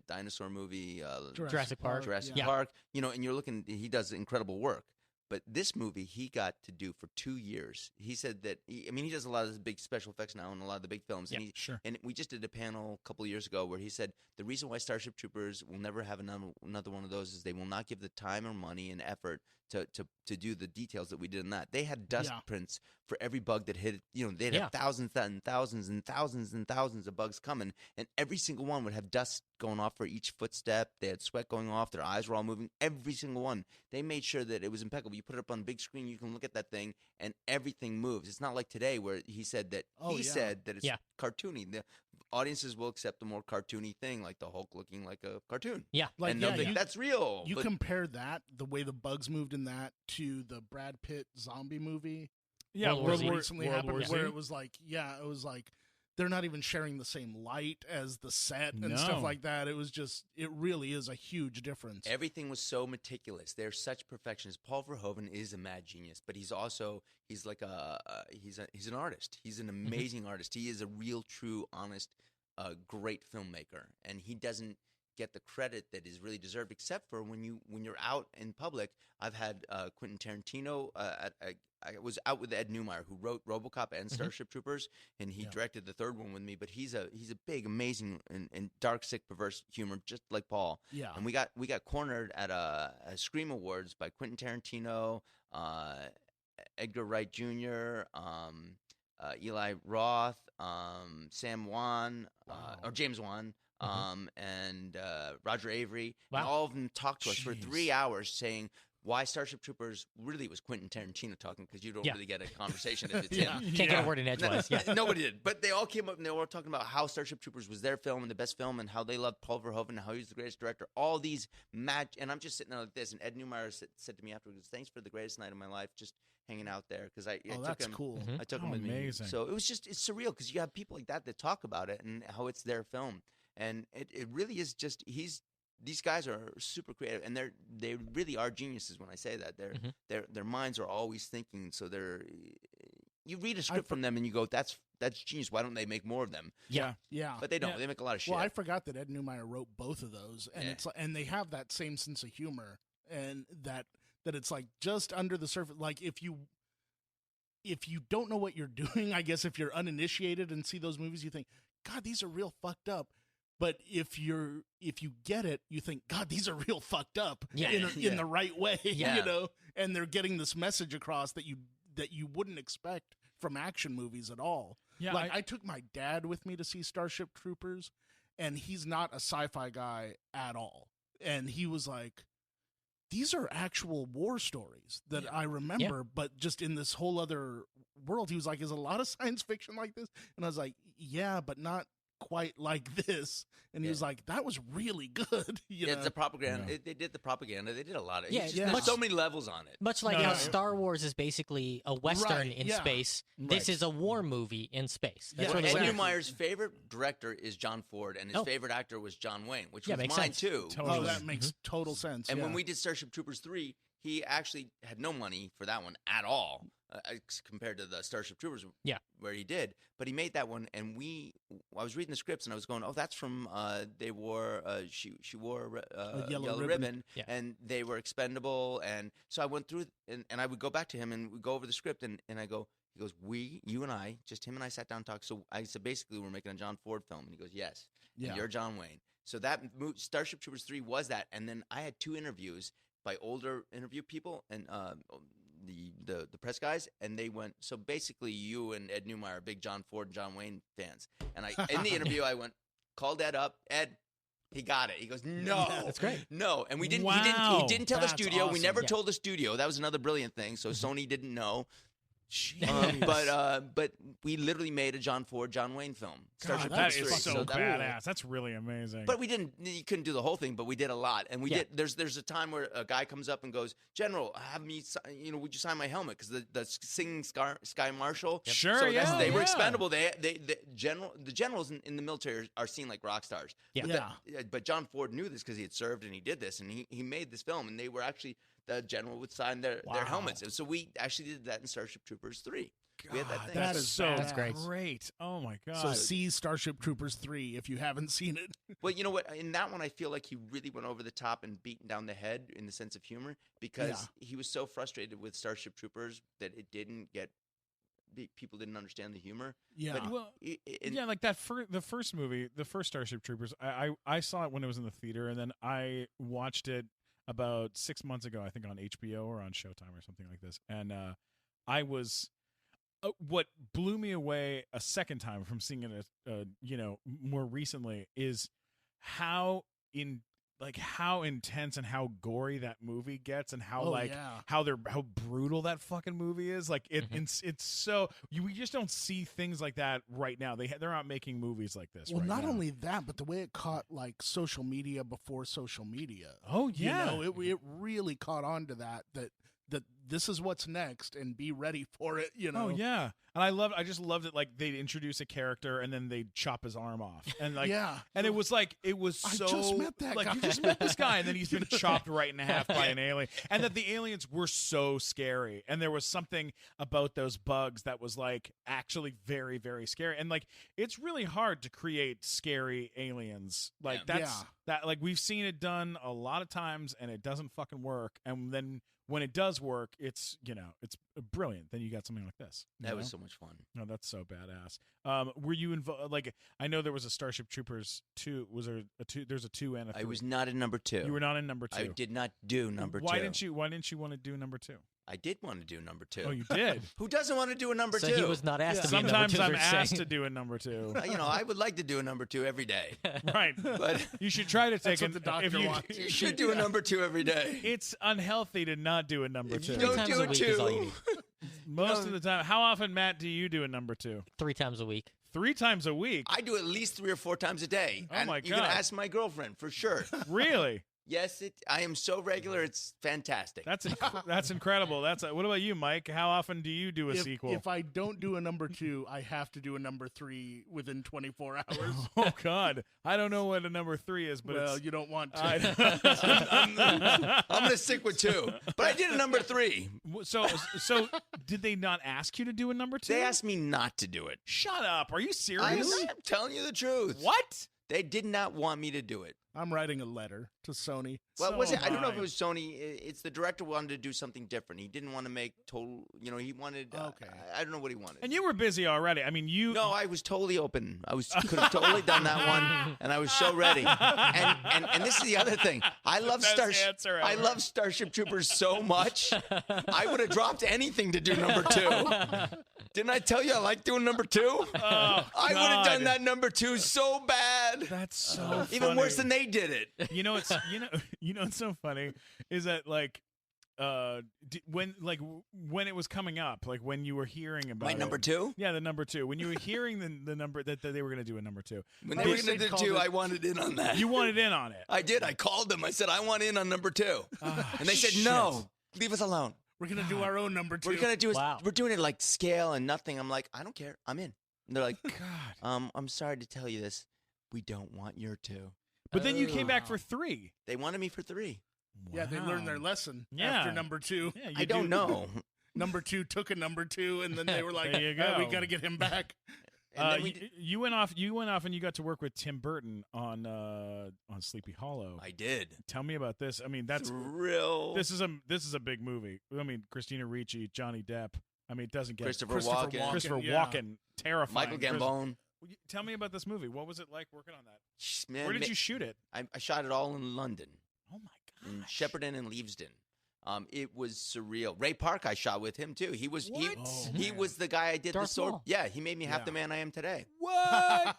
dinosaur movie, Jurassic Park. Jurassic Yeah. Park, and you're looking, he does incredible work. But this movie he got to do for 2 years. He said that, he does a lot of the big special effects now in a lot of the big films. Yeah, sure. And we just did a panel a couple of years ago where he said the reason why Starship Troopers will never have another one of those is they will not give the time or money and effort to do the details that we did in that. They had dust prints for every bug that hit. They'd have thousands and thousands and thousands and thousands of bugs coming, and every single one would have dust going off for each footstep. They had sweat going off. Their eyes were all moving. Every single one. They made sure that it was impeccable. You put it up on the big screen, you can look at that thing, and everything moves. It's not like today where he said that it's cartoony. The audiences will accept a more cartoony thing, like the Hulk looking like a cartoon. Yeah. And they'll think that's real. You but compare that, the way the bugs moved in that, to the Brad Pitt zombie movie. Yeah, World War Z. recently World happened, War Z. where it was like they're not even sharing the same light as the set and stuff No. like that. It was just, it really is a huge difference. Everything was so meticulous. They're such perfectionists. Paul Verhoeven is a mad genius, but he's like he's an artist. He's an amazing artist. He is a real, true, honest, great filmmaker, and he doesn't get the credit that is really deserved, except for when you're out in public. I've had Quentin Tarantino. I was out with Ed Neumeier, who wrote RoboCop and Starship Troopers, and he directed the third one with me. But he's a big, amazing, and dark, sick, perverse humor, just like Paul. Yeah. And we got cornered at a Scream Awards by Quentin Tarantino, Edgar Wright Jr., Eli Roth, Sam Wan, or James Wan. And Roger Avery, and all of them talked to us for 3 hours saying, why Starship Troopers really was Quentin Tarantino talking, because you don't Yeah. really get a conversation if it's Yeah. him. Can't get a word in edgewise. Yeah. Nobody did. But they all came up and they were all talking about how Starship Troopers was their film and the best film and how they loved Paul Verhoeven and how he was the greatest director. All these match. And I'm just sitting there like this. And Ed Neumeyer said to me afterwards, "Thanks for the greatest night of my life, just hanging out there." Because I took that's him. cool. Mhm. I took Oh, him with amazing. me. So it was just, it's surreal because you have people like that talk about it and how it's their film. And it really is just, these guys are super creative, and they really are geniuses. When I say that, their minds are always thinking. So you read a script from them and you go, that's genius. Why don't they make more of them? Yeah. Yeah. But they don't. Yeah. They make a lot of shit. Well, I forgot that Ed Neumeyer wrote both of those, and Yeah. and they have that same sense of humor, and that it's like just under the surface. Like if you don't know what you're doing, I guess if you're uninitiated and see those movies, you think, God, these are real fucked up. But if you get it, you think, God, these are real fucked up Yeah. in the right way, Yeah. you know. And they're getting this message across that you wouldn't expect from action movies at all. Yeah, Like I took my dad with me to see Starship Troopers, and he's not a sci-fi guy at all. And he was like, these are actual war stories that I remember, but just in this whole other world. He was like, is a lot of science fiction like this? And I was like, yeah, but not quite like this. And he was like, that was really good. You know? It's the propaganda. They did the propaganda. They did a lot of. Yeah, It's yeah. there's Much- so many levels on it. Much like No, how no. Star Wars is basically a Western Right, in yeah. space, this is a war movie in space. That's Yeah, really Ed what it is. exactly. Neumeyer's favorite director is John Ford, and his Oh. favorite actor was John Wayne, which Yeah, was makes mine sense. too. Totally. Oh, that makes total sense. And yeah. when we did Starship Troopers 3, he actually had no money for that one at all, compared to the Starship Troopers Yeah. where he did. But he made that one, and I was reading the scripts, and I was going, oh, that's from, they wore, she wore A a yellow yellow ribbon. ribbon, Yeah. and they were expendable. And so I went through, and I would go back to him, and we'd go over the script, and I go, he goes, you and I, just him and I sat down and talked. So I said, basically, we're making a John Ford film. And he goes, yes. Yeah. And you're John Wayne. So that Starship Troopers 3 was that. And then I had 2 interviews by older interview people and the press guys, and they went, so basically you and Ed Neumeier are big John Ford and John Wayne fans. And in the interview I went, called Ed up. Ed, he got it. He goes, no. That's great. No. And we didn't Wow. he didn't tell the That's studio. We awesome. never Yeah. told the studio. That was another brilliant thing. So Sony didn't know. Jeez. But we literally made a John Ford, John Wayne film. Starship that That is Troopers is 3. so fucking cool. badass. That's really amazing. But you couldn't do the whole thing, but we did a lot. And we Yeah. did, there's a time where a guy comes up and goes, General, have me, would you sign my helmet? Because the singing Sky Marshal. Sure, so yeah, they were yeah. expendable. The generals in the military are seen like rock stars. Yeah. But John Ford knew this because he had served and he did this. And he made this film. And they were actually, the general would sign their helmets. And so we actually did that in Starship Troopers 3. We had that God, thing. That that's is so badass. great. Oh my god. So see Starship Troopers 3 if you haven't seen it. Well, you know what? In that one, I feel like he really went over the top and beaten down the head in the sense of humor because he was so frustrated with Starship Troopers that it didn't get. People didn't understand the humor. Yeah. But well, it- yeah, like that the first movie, the first Starship Troopers. I saw it when it was in the theater, and then I watched it about 6 months ago. I think on HBO or on Showtime or something like this. And I was. What blew me away a second time from seeing it, more recently, is how intense and how gory that movie gets, and how how brutal that fucking movie is. Like it's so we just don't see things like that right now. They're not making movies like this. Well, right not now. only that, but the way it caught like social media before social media. Oh yeah, it really caught on to that this is what's next and be ready for it, Oh yeah, and I just loved it. Like they'd introduce a character and then they'd chop his arm off, and like and it was so I just met that like guy. you just met this guy, and then he's been chopped right in half by an alien, and that the aliens were so scary, and there was something about those bugs that was like actually very, very scary, and like it's really hard to create scary aliens like that. Like we've seen it done a lot of times, and it doesn't fucking work, and then when it does work, it's it's brilliant. Then you got something like this. that was so much fun. No, that's so badass. Were you involved? Like, I know there was a Starship Troopers 2. Was there a 2? There's a 2 and a 3. I was not in number 2. You were not in number 2. I did not do number 2. Why didn't you want to do number 2? I did want to do number 2. Oh, you did. Who doesn't want to do a number 2? So he was not asked to be a number Sometimes 2. I'm they're asked saying. to do a number 2. I would like to do a number 2 every day. Right. But You should try to take That's what the doctor wants. you should do a number 2 every day. It's unhealthy to not do a number If 2. you 3 don't times do a it week is all you too. need. Most of the time. How often, Matt, do you do a number 2? 3 times a week. 3 times a week. I do at least 3 or 4 times a day. Oh, and my you can God. ask my girlfriend for sure. Really? Yes, I am so regular. It's fantastic. That's incredible. What about you, Mike? How often do you do a sequel? If I don't do a number 2, I have to do a number 3 within 24 hours. Oh God, I don't know what a number 3 is, but Well, it's, you don't want to. I'm going to stick with 2. But I did a number 3. so did they not ask you to do a number 2? They asked me not to do it. Shut up. Are you I'm serious? telling you the truth. What? They did not want me to do it. I'm writing a letter to Sony. Well, So was it? I don't know if am it I. was Sony. It's the director wanted to do something different. He didn't want to make total. He wanted. Okay. I don't know what he wanted. And you were busy already. I mean, you. No, I was totally open. Could have totally done that one, and I was so ready. And this is the other thing. I love Best Starship. answer I ever. love Starship Troopers so much. I would have dropped anything to do number 2. Didn't I tell you I like doing number 2? Oh, I would have God. done that number 2 so bad. That's so Even worse funny. than they did it. You know what's so funny is that like when it was coming up, like when you were hearing about My number 2? Yeah, the number 2. When you were hearing the number that they were going to do a number 2, When they were They going to do called 2, it- I wanted in on that. you wanted in on it. I did. I called them. I said, I want in on number 2. And they said, shit. no, leave us alone. We're going to do our own number 2. We're going to do Wow. we're doing it like scale and nothing. I'm like, I don't care. I'm in. And they're like, God. I'm sorry to tell you this. We don't want your 2. But then you came back wow. for 3. They wanted me for 3. Yeah, they learned their Wow. lesson Yeah. after number 2. Yeah, you I don't know. Number 2 took a number 2, and then they were like, There you "Oh, we go. got to get him back." And then we did- you went off and you got to work with Tim Burton on Sleepy Hollow. I did. Tell me about this. I mean, that's Thrill. this is a big movie. I mean, Christina Ricci, Johnny Depp. I mean, it doesn't get Christopher Christopher Walken. Christopher yeah. Walken, terrifying. Michael Gambon. Tell me about this movie. What was it like working on that? Man, Where did you shoot it? I shot it all in London. Oh my In god, Shepperton and Leavesden. It was surreal. Ray Park, I shot with him too. He was What? Oh, he man. was the guy I did Darth the sword. Maul. Yeah, he made me half Yeah. the man I am today. What?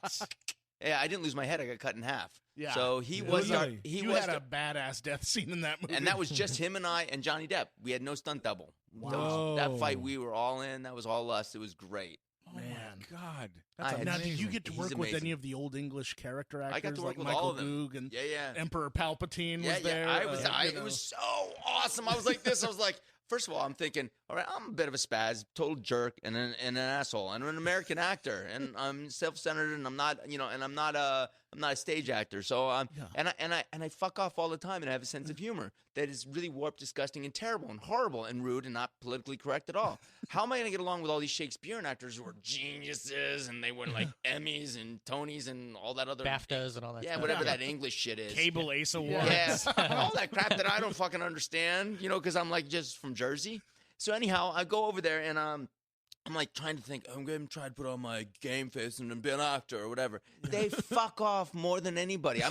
Yeah, I didn't lose my head. I got cut in half. Yeah. So he Yeah. was our, Really? he You was had the- a badass death scene in that movie. and that was just him and I and Johnny Depp. We had no stunt double. Wow. That fight we were all in. That was all us. It was great. Oh Man. my god, I that's had- Now, did you amazing. get to He's work with amazing. any of the old English character actors I got to work like with Michael all of them. Goog and Yeah, yeah. Emperor Palpatine Yeah, was there? yeah. I was. you It know. was so awesome. I was like this. I was like, first of all, I'm thinking, all right, I'm a bit of a spaz, total jerk, and an asshole, and I'm an American actor, and I'm self-centered, and I'm not, and I'm not a stage actor. So Yeah. and I fuck off all the time, and I have a sense of humor that is really warped, disgusting, and terrible, and horrible, and rude, and not politically correct at all. How am I going to get along with all these Shakespearean actors who are geniuses, and they win like Emmys and Tonys and all that other BAFTAs and all that yeah, stuff. whatever that English shit is. Cable Ace Awards. Yeah, all that crap that I don't fucking understand, because I'm like just from Jersey. So anyhow, I go over there and I'm like trying to think, I'm going to try to put on my game face and be an actor or whatever. They fuck off more than anybody. I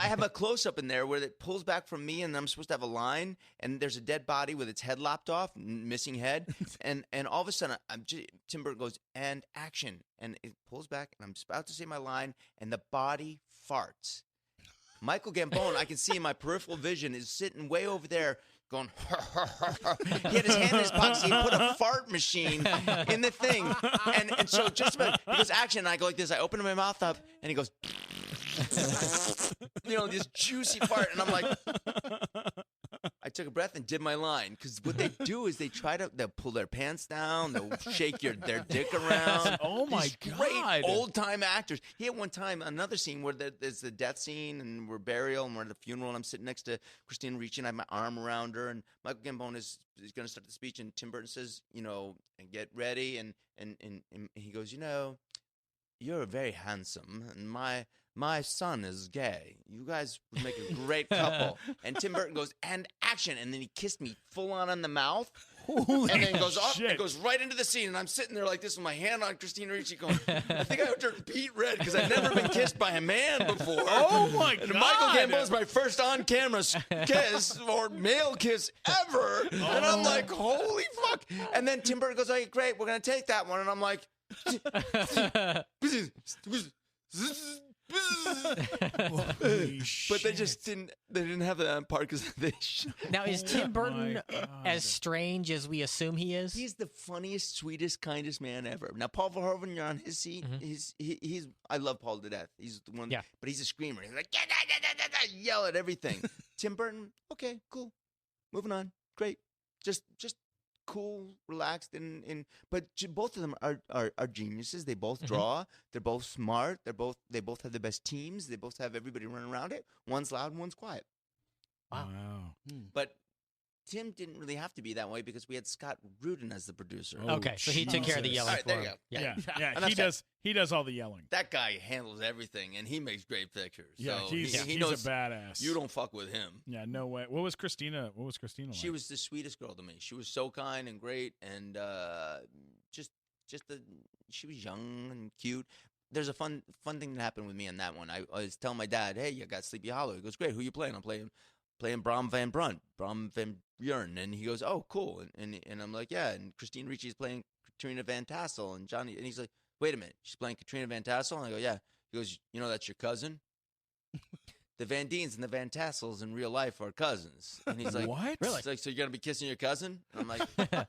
have a close up in there where it pulls back from me and I'm supposed to have a line and there's a dead body with its head lopped off, missing head, and all of a sudden Tim Burton goes and action, and it pulls back and I'm about to say my line and the body farts. Michael Gambon, I can see in my peripheral vision, is sitting way over there going, he had his hand in his pocket, so he put a fart machine in the thing. And so just about, he goes, action, and I go like this, I open my mouth up, and he goes, this juicy fart, and I'm like, I took a breath and did my line, because what they do is they'll pull their pants down, they'll shake their dick around. Oh my These god, great old-time actors. He had one time another scene where there's the death scene and we're burial and we're at the funeral and I'm sitting next to Christina Ricci and I have my arm around her and Michael Gambon is going to start the speech and Tim Burton says, and get ready and he goes, you're very handsome and my son is gay. You guys would make a great couple. And Tim Burton goes, and action. And then he kissed me full on the mouth. Holy and then goes off shit. and goes right into the scene. And I'm sitting there like this with my hand on Christina Ricci going, I think I turned beet red because I've never been kissed by a man before. Oh my And god! Michael Gambon is my first on-camera kiss or male kiss ever. And I'm like, holy fuck. And then Tim Burton goes, okay, great, we're going to take that one. And I'm like, but they just didn't have that part because they. Now, is Tim Burton God. as strange as we assume he is? He's the funniest, sweetest, kindest man ever. Now, Paul Verhoeven, you're on his seat. He's I love Paul to death. He's the one, but he's a screamer. He's like yell at everything. Tim Burton, okay, cool, moving on, great, just cool, relaxed, but both of them are geniuses. They both draw. They're both smart. They both have the best teams. They both have everybody running around it. One's loud and one's quiet. Wow. But Tim didn't really have to be that way because we had Scott Rudin as the producer. Okay, so he took care of the Jesus. yelling All right, for there you him. go. Yeah. Enough He does all the yelling. That guy handles everything, and he makes great pictures. Yeah, so he's he a knows badass. you don't fuck with him. Yeah, no way. What was Christina like? She was the sweetest girl to me. She was so kind and great, and she was young and cute. There's a fun thing that happened with me on that one. I was telling my dad, "Hey, you got Sleepy Hollow." He goes, "Great. Who you playing?" I'm playing Bram Van Buren, and he goes, "Oh, cool." And I'm like, "Yeah." And Christine Ricci's playing Katrina Van Tassel, and Johnny, and he's like, "Wait a minute, she's playing Katrina Van Tassel?" And I go, "Yeah." He goes, "You know that's your cousin." The Van Diens and the Van Tassels in real life are cousins. And he's like, "What? Really?" He's like, "So you're gonna be kissing your cousin?" And I'm like,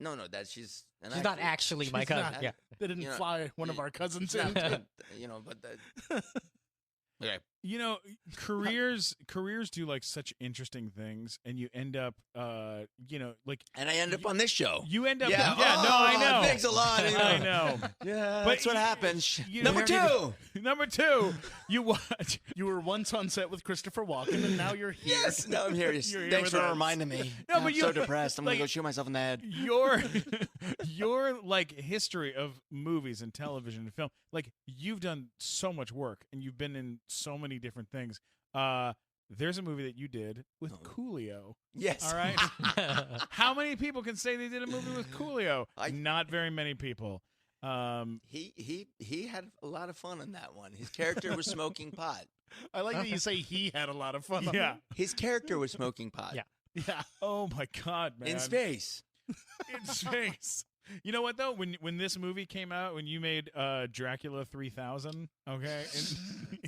No, Dad. She's not actually my cousin. not. Yeah. They didn't fly one of our cousins in. But okay. You know, careers do like such interesting things, and you end up, like, And I end up on this show. you end up. Yeah. I know. Thanks a lot. I know. Yeah, But that's what happens. you Number inherited- two. Number two, you watch. You were once on set with Christopher Walken, and now you're here. Yes. No, I'm here. You're here Thanks with for us. reminding me. No, I'm but so you- depressed. I'm like- gonna go shoot myself in the head. Your like history of movies and television and film, like you've done so much work and you've been in so many different things. There's a movie that you did with Coolio. Yes. All right. How many people can say they did a movie with Coolio? Not very many people. He had a lot of fun on that one. His character was smoking pot. I like that you say he had a lot of fun. on Yeah. His character was smoking pot. Yeah. it. Yeah. Oh my God, man. In space. In space. You know what though? When this movie came out, when you made Dracula 3000, okay,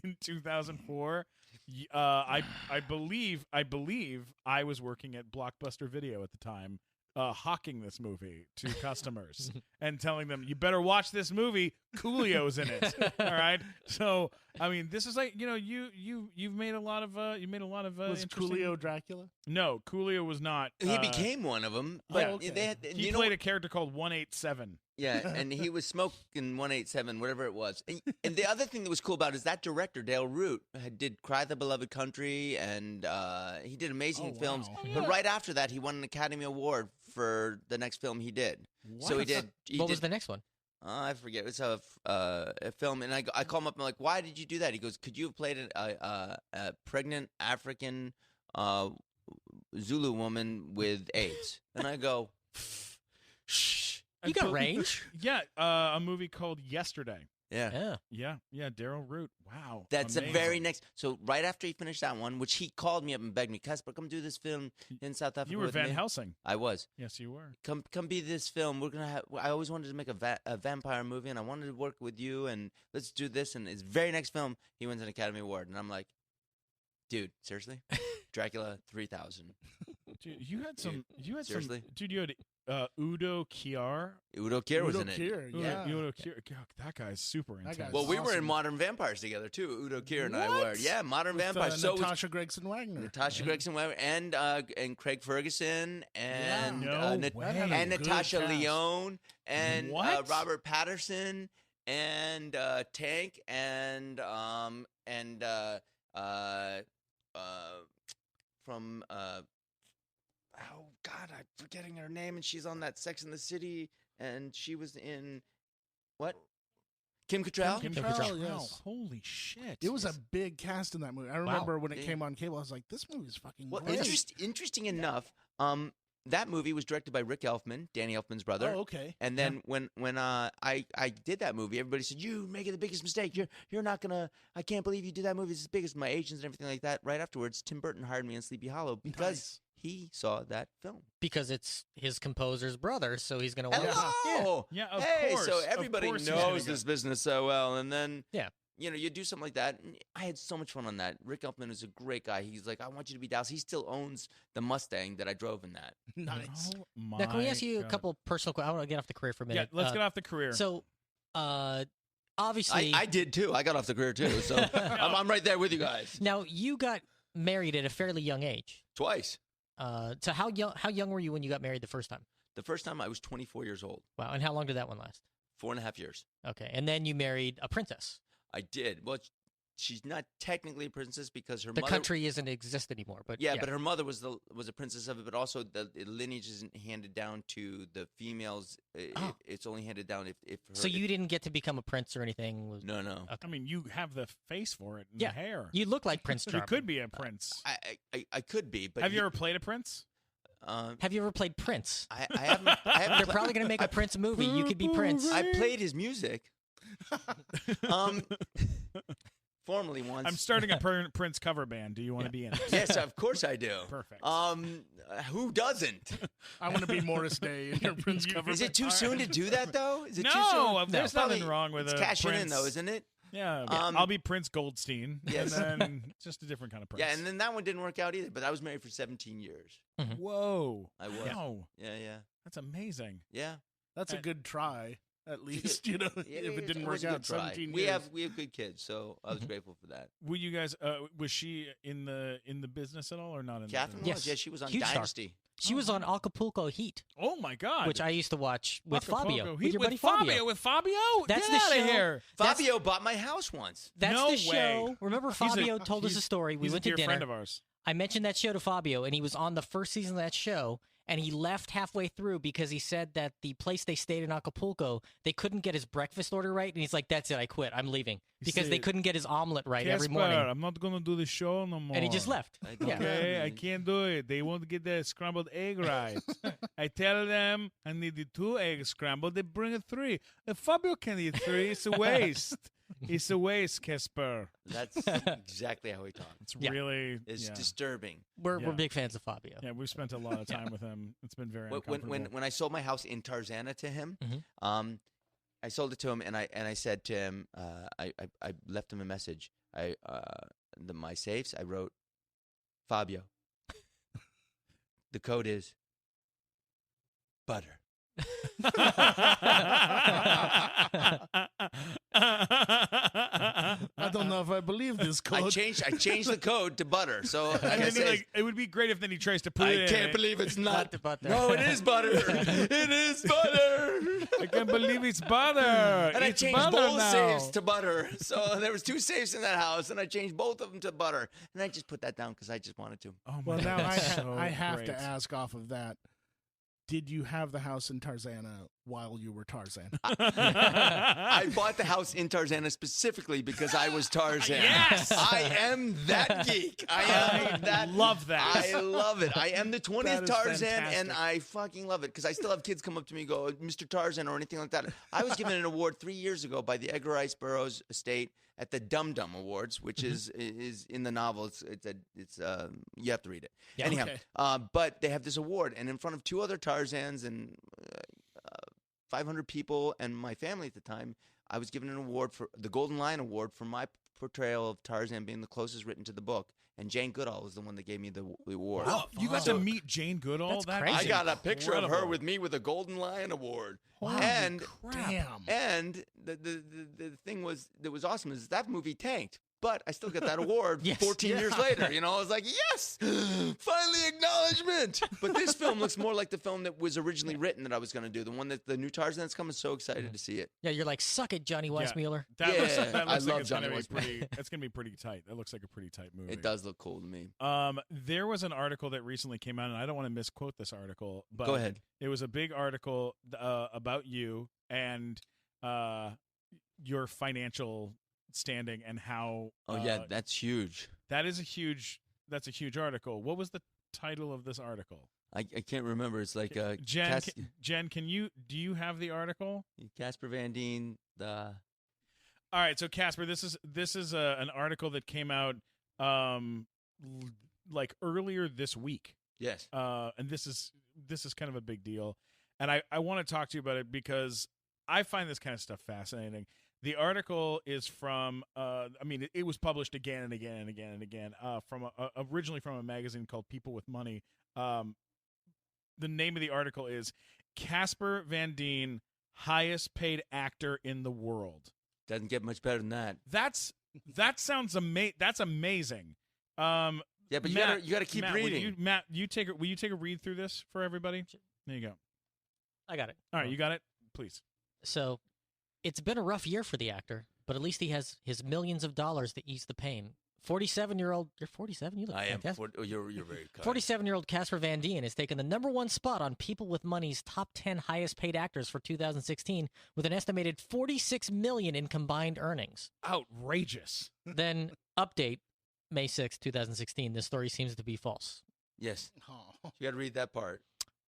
in 2004, I believe I was working at Blockbuster Video at the time, hawking this movie to customers and telling them, "You better watch this movie. Coolio's in it." All right. So I mean, this is like you've made a lot of Was interesting- Coolio Dracula? No, Coolio was not. He became one of them. But okay. they had, He played a character called 187. Yeah, and he was smoking 187, whatever it was. And the other thing that was cool about it is that director, Dale Root, did Cry the Beloved Country, and he did amazing films. wow. But right after that, he won an Academy Award for the next film he did. So he did. What was the next one? I forget. It was a film, and I call him up and I'm like, "Why did you do that?" He goes, "Could you have played a pregnant African Zulu woman with AIDS?" And I go, "Shh." You got range. Yeah, a movie called Yesterday. Yeah. Yeah. Yeah, Daryl Root. Wow. That's amazing. the very next. So right after he finished that one, which he called me up and begged me, "Casper, come do this film in South Africa." You were with Van me." Helsing. I was. Yes, you were. Come be this film. We're gonna have. I always wanted to make a vampire movie, and I wanted to work with you, and let's do this. And his very next film, he wins an Academy Award, and I'm like, dude, seriously, Dracula 3000. Dude, you had some. seriously? Dude, you had Udo Kier. Udo Kier was Udo in it. Kier, yeah. Udo Kier. God, that guy is super intense. guy's Well, we were in Awesome. Modern Vampires together too. Udo Kier and I What? were. Yeah, Modern With, Vampires. So was Natasha Gregson Wagner. Natasha Gregson Webber and Craig Ferguson and Yeah. No Nat- way. That had a and good Natasha cast. Leone and What? Robert Patterson and Tank and from oh God, I'm forgetting her name, and she's on that Sex and the City, and she was in what? Kim Cattrall. Kim Cattrall, Cattrall, Wow, yes. holy shit. It was a big cast in that movie. I remember when it Yeah. came on cable, I was like, this movie's fucking Well, great. interesting enough, that movie was directed by Rick Elfman, Danny Elfman's brother. Oh, okay. And then when I did that movie, everybody said, "You making the biggest mistake. You're not gonna. I can't believe you did that movie. It's as big as my agents and everything like that." Right afterwards, Tim Burton hired me on Sleepy Hollow because he saw that film. Because it's his composer's brother, so he's going to watch Hello. Yeah, of hey, course. so Of everybody course he's knows gonna this business so well, and then Yeah. you do something like that. And I had so much fun on that. Rick Elfman is a great guy. He's like, I want you to be Dallas. He still owns the Mustang that I drove in that. Nice. Oh my Now, can we ask you a God. couple personal questions? I want to get off the career for a minute. Yeah, let's get off the career. So, obviously, I did too. I got off the career too. So I'm right there with you guys. now you got married at a fairly young age. Twice. So how young were you when you got married the first time? The first time I was 24 years old. Wow, and how long did that one last? 4.5 years. Okay, and then you married a princess. I did. Well, she's not technically a princess because her The mother. country isn't exist anymore, but Yeah, but her mother was a princess of it. But also the lineage isn't handed down to the females. It's only handed down if her, so you didn't get to become a prince or anything. No. I mean, you have the face for it and Yeah. the hair. You look like Prince You Charming. could be a prince. I could be. But Have you ever played a prince? Have you ever played Prince? I haven't. I haven't They're probably going to make a Prince movie. You could be Prince. I played his music. Formally once. I'm starting a Prince cover band. Do you want to be in it? Yes, of course I do. Perfect. Who doesn't? I want to be Morris Day in your Prince cover. Is it too soon to do that though? Is it too No, soon? there's Probably- nothing wrong with it's a cashing Prince. in though, isn't it? Yeah, I'll be Prince Goldstein. Yes. And then just a different kind of Prince. Yeah, and then that one didn't work out either. But I was married for 17 years. Whoa. I was. Wow. Yeah. That's amazing. That's a good try, at least. Yeah, if it didn't was work a good out, try. 17 We years. have good kids, so I was grateful for that. Were you guys? Was she in the business at all, or not in? Catherine the Yes. was. Yeah, she was on Huge star. Dynasty. She was on Acapulco Heat, Oh my God! which I used to watch with Acapulco Fabio. Heat With your buddy Fabio. With Fabio? That's Get the outta show. here. That's- Fabio bought my house once. That's No the show. way. Remember, He's a- Fabio told us a story. We He's went a to dear dinner. friend of ours. I mentioned that show to Fabio, and he was on the first season of that show, and he left halfway through because he said that the place they stayed in Acapulco, they couldn't get his breakfast order right, and he's like, "That's it, I quit. I'm leaving," because they said, couldn't get his omelet right every Casper, morning, I'm not gonna do the show no more. and he just left. Yeah. Okay, I can't do it. They won't get the scrambled egg right. I tell them I need the 2 eggs scrambled. They bring a 3. If Fabio can eat 3, it's a waste. It's a waste, Casper. That's exactly how he talks. It's Yeah. really It's yeah. disturbing. We're Yeah. big fans of Fabio. Yeah, we've spent a lot of time with him. It's been very When uncomfortable. I sold my house in Tarzana to him, Mhm. I sold it to him, and I said to him, I left him a message. My safes. I wrote, Fabio. The code is butter. I don't know if I believe this I code. changed the code to butter. So like And I then he, said, like, it would be great if then he tries to put it I in. can't believe it's not. the butter. No, it is butter. It is butter. I can't believe it's butter. And I it's changed butter both now. safes to butter. So there was 2 safes in that house, and I changed both of them to butter. And I just put that down because I just wanted to. Oh my Well, now God, I, so I have great. to ask off of that. Did you have the house in Tarzana while you were Tarzan? I bought the house in Tarzana specifically because I was Tarzan. Yes! I am that geek. I am that. love that. I love it. I am the 20th That is Tarzan, fantastic. and I fucking love it because I still have kids come up to me and go, Mr. Tarzan, or anything like that. I was given an award 3 years ago by the Edgar Rice Burroughs Estate at the Dum Dum Awards, which is in the novel. It's you have to read it. Yeah. Anyhow, Okay. but they have this award, and in front of 2 other Tarzans and 500 people and my family at the time, I was given an award for the Golden Lion Award for my portrayal of Tarzan being the closest written to the book. And Jane Goodall was the one that gave me the award. Wow, you got So- to meet Jane Goodall. That's That crazy. is I got a picture of her incredible. with me with a Golden Lion Award. Holy and crap. Damn. and the thing was that was awesome is that movie tanked. But I still get that award Yes. 14 years later. You know, I was like, yes, finally acknowledgement. But this film looks more like the film that was originally written that I was going to do. The one that the new Tarzan that's coming. So excited to see it. Yeah, you're like, suck it, Johnny Weissmuller. That Yeah, looks, that I looks like love it's gonna Johnny be Weissmuller. pretty. It's gonna be pretty tight. That looks like a pretty tight movie. It does look cool to me. There was an article that recently came out, and I don't want to misquote this article, but Go ahead. It was a big article about you and your financial standing and how. Oh yeah, that's huge. That's a huge article. What was the title of this article? I can't remember. It's like Jen, Jen, do you have the article? Casper Van Dien. All right, so Casper, this is an article that came out like earlier this week. Yes. And this is kind of a big deal, and I want to talk to you about it because I find this kind of stuff fascinating. The article is from it was published again and again and again and again from originally from a magazine called People with Money. The name of the article is Casper Van Dien, highest paid actor in the world. Doesn't get much better than that. That sounds that's amazing. Yeah, but Matt, you gotta keep reading. Will you take a read through this for everybody? There you go. I got it. All right, you got it? Please. So, it's been a rough year for the actor, but at least he has his millions of dollars to ease the pain. 47-year-old, you're 47? You look fantastic. You're very kind. 47-year-old Casper Van Dien has taken the #1 spot on People with Money's top 10 highest paid actors for 2016 with an estimated $46 million in combined earnings. Outrageous. Then, update, May 6, 2016, this story seems to be false. Yes. Oh. You got to read that part.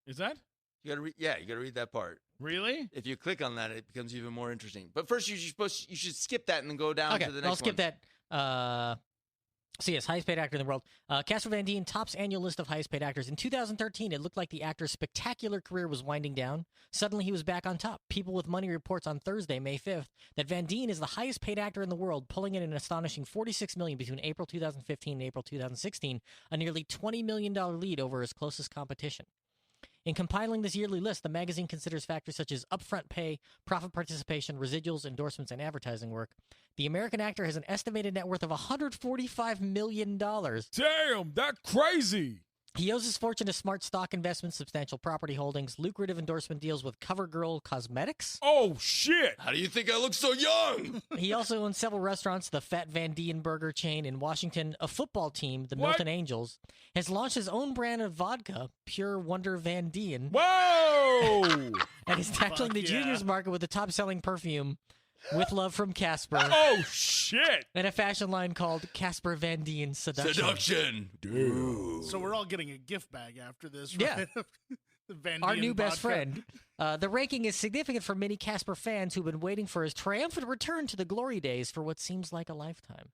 Is that? You got to read that part. Really? If you click on that, it becomes even more interesting. But first, you should skip that and then go down to the next one. I'll skip that. So yes, highest paid actor in the world. Casper Van Dien tops annual list of highest paid actors. In 2013, it looked like the actor's spectacular career was winding down. Suddenly, he was back on top. People with Money reports on Thursday, May 5th, that Van Dien is the highest paid actor in the world, pulling in an astonishing $46 million between April 2015 and April 2016, a nearly $20 million lead over his closest competition. In compiling this yearly list, the magazine considers factors such as upfront pay, profit participation, residuals, endorsements, and advertising work. The American actor has an estimated net worth of $145 million. Damn, that's crazy. He owes his fortune to smart stock investments, substantial property holdings, lucrative endorsement deals with CoverGirl Cosmetics. Oh, shit. How do you think I look so young? He also owns several restaurants, the Fat Van Dien burger chain in Washington, a football team, the Milton Angels, has launched his own brand of vodka, Pure Wonder Van Dien. Whoa! And is tackling the juniors market with the top-selling perfume, With Love from Casper. Oh, shit. And a fashion line called Casper Van Dien Seduction. Dude. So we're all getting a gift bag after this, Yeah. right? The Van Our Dien new best vodka. friend. The ranking is significant for many Casper fans who've been waiting for his triumphant return to the glory days for what seems like a lifetime.